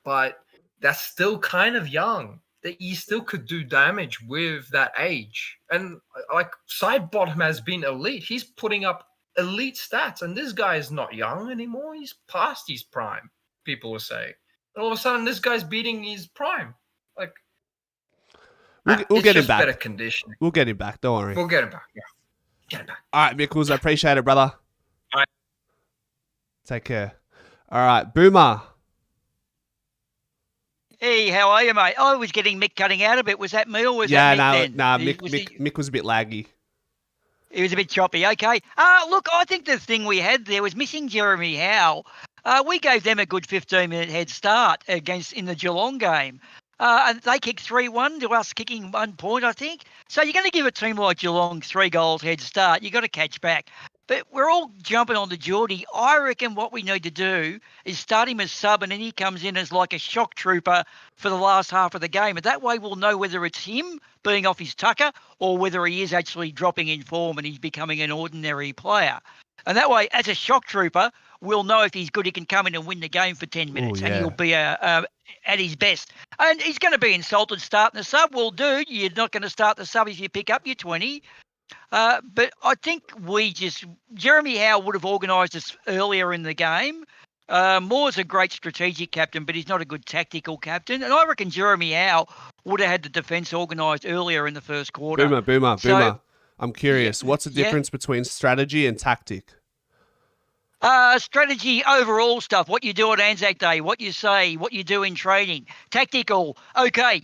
but that's still kind of young. That he still could do damage with that age. And like Sidebottom has been elite. He's putting up elite stats, and this guy is not young anymore. He's past his prime, people will say. And all of a sudden, this guy's beating his prime. Like, We'll get him back. Better conditioning. We'll get him back. Don't worry. We'll get him back. Yeah, get him back. All right, Mickles. I appreciate it, brother. All right. Take care. All right, Boomer. Hey, how are you, mate? I was getting Mick cutting out a bit. Was that me or was that Mick then? Nah, Mick was a bit laggy. It was a bit choppy. Okay. Look, I think the thing we had there was missing Jeremy Howe. We gave them a good 15-minute head start in the Geelong game. And they kicked 3-1 to us kicking 1 point, I think. So you're going to give a team like Geelong 3 goals head start. You've got to catch back. But we're all jumping on the Geordie. I reckon what we need to do is start him as sub, and then he comes in as like a shock trooper for the last half of the game. And that way we'll know whether it's him being off his tucker or whether he is actually dropping in form and he's becoming an ordinary player. And that way, as a shock trooper, we'll know if he's good, he can come in and win the game for 10 minutes. And he'll be at his best. And he's going to be insulted starting the sub. Well, dude, you're not going to start the sub if you pick up your 20. But I think Jeremy Howe would have organised us earlier in the game. Moore's a great strategic captain, but he's not a good tactical captain. And I reckon Jeremy Howe would have had the defence organised earlier in the first quarter. Boomer. I'm curious. What's the difference between strategy and tactic? Strategy, overall stuff, what you do on Anzac Day, what you say, what you do in training. Tactical, okay,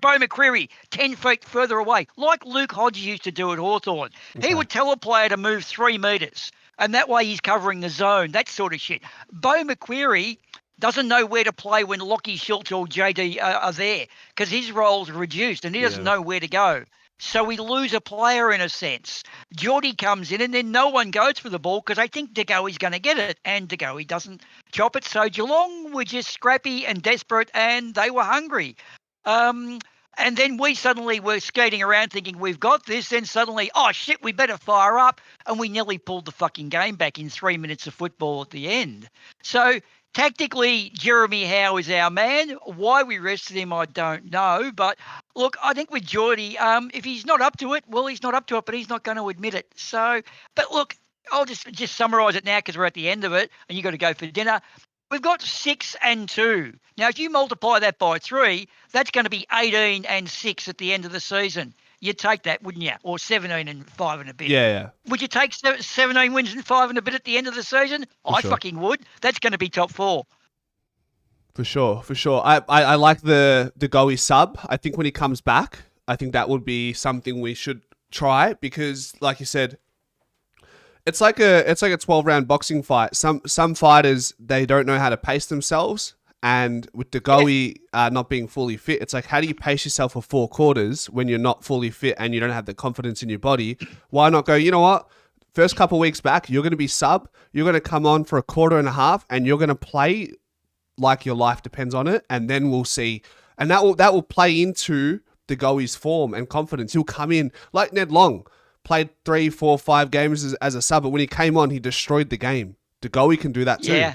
Bo McCreary, 10 feet further away, like Luke Hodges used to do at Hawthorn. Okay. He would tell a player to move 3 metres, and that way he's covering the zone, that sort of shit. Bo McCreary doesn't know where to play when Lockie Schultz or JD are there, because his role's reduced, and he doesn't know where to go. So we lose a player in a sense. Geordie comes in and then no one goes for the ball because they think Goey's going to get it, and Goey doesn't chop it. So Geelong were just scrappy and desperate, and they were hungry. And then we suddenly were skating around thinking we've got this. Then suddenly, oh shit, we better fire up. And we nearly pulled the fucking game back in 3 minutes of football at the end. So tactically, Jeremy Howe is our man. Why we rested him, I don't know. But look, I think with Geordie, if he's not up to it, well, he's not up to it, but he's not going to admit it. So, but look, I'll just summarise it now because we're at the end of it and you've got to go for dinner. We've got 6 and 2. Now, if you multiply that by 3, that's going to be 18 and 6 at the end of the season. You'd take that, wouldn't you? Or 17 and 5 and a bit. Yeah. Would you take 17 wins and 5 and a bit at the end of the season? I fucking would. That's going to be top 4. For sure. I like the Goey sub. I think when he comes back, I think that would be something we should try because, like you said, it's like a 12-round boxing fight. Some fighters, they don't know how to pace themselves, And with the Goey not being fully fit, it's like, how do you pace yourself for 4 quarters when you're not fully fit and you don't have the confidence in your body? Why not go, you know what? First couple of weeks back, you're going to be sub. You're going to come on for a quarter and a half, and you're going to play like your life depends on it. And then we'll see. And that will play into the Goey's form and confidence. He'll come in like Ned Long, played 3, 4, 5 games as a sub, but when he came on, he destroyed the game. The Goey can do that too. Yeah.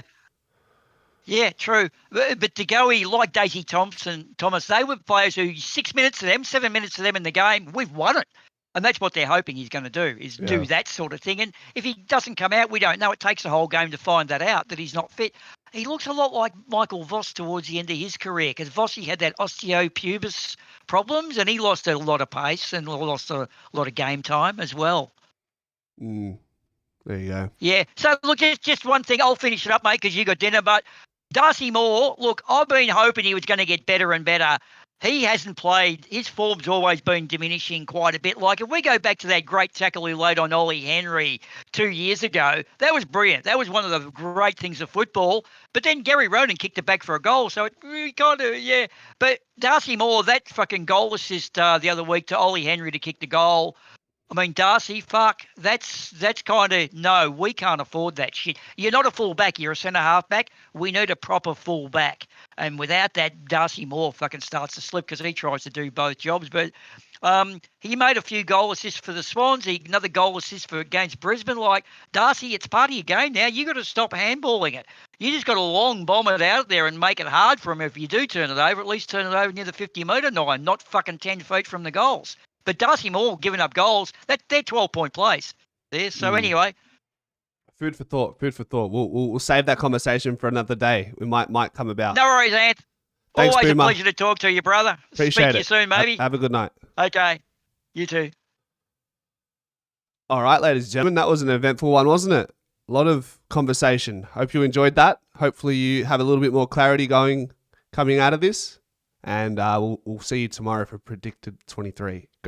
Yeah, true. But De Goey, like Daisy Thomas, they were players who 6 minutes to them, 7 minutes to them in the game, we've won it. And that's what they're hoping he's going to do, is do that sort of thing. And if he doesn't come out, we don't know. It takes a whole game to find that out, that he's not fit. He looks a lot like Michael Voss towards the end of his career, because Vossi had that osteopubis problems, and he lost a lot of pace and lost a lot of game time as well. There you go. Yeah. So, look, just one thing. I'll finish it up, mate, because you got dinner. But Darcy Moore, look, I've been hoping he was going to get better and better. He hasn't played. His form's always been diminishing quite a bit. Like, if we go back to that great tackle he laid on Ollie Henry 2 years ago, that was brilliant. That was one of the great things of football. But then Gary Ronan kicked it back for a goal. So it really kind of, yeah. But Darcy Moore, that fucking goal assist the other week to Ollie Henry to kick the goal, I mean, Darcy, fuck, that's kind of, no, we can't afford that shit. You're not a fullback, you're a centre-half back. We need a proper fullback. And without that, Darcy Moore fucking starts to slip because he tries to do both jobs. But he made a few goal assists for the Swans, another goal assist against Brisbane. Like, Darcy, it's part of your game now. You got to stop handballing it. You just got to long bomb it out there and make it hard for him. If you do turn it over, at least turn it over near the 50-metre line, not fucking 10 feet from the goals. But Darcy Moore giving up goals, they're 12-point plays there. So anyway. Food for thought. We'll save that conversation for another day. We might come about. No worries, Ant. Thanks, Always Boomer. a pleasure to talk to you, brother. Appreciate Speak to you soon, maybe. Have a good night. Okay. You too. All right, ladies and gentlemen, that was an eventful one, wasn't it? A lot of conversation. Hope you enjoyed that. Hopefully you have a little bit more clarity coming out of this. And we'll see you tomorrow for Predicted 23. Go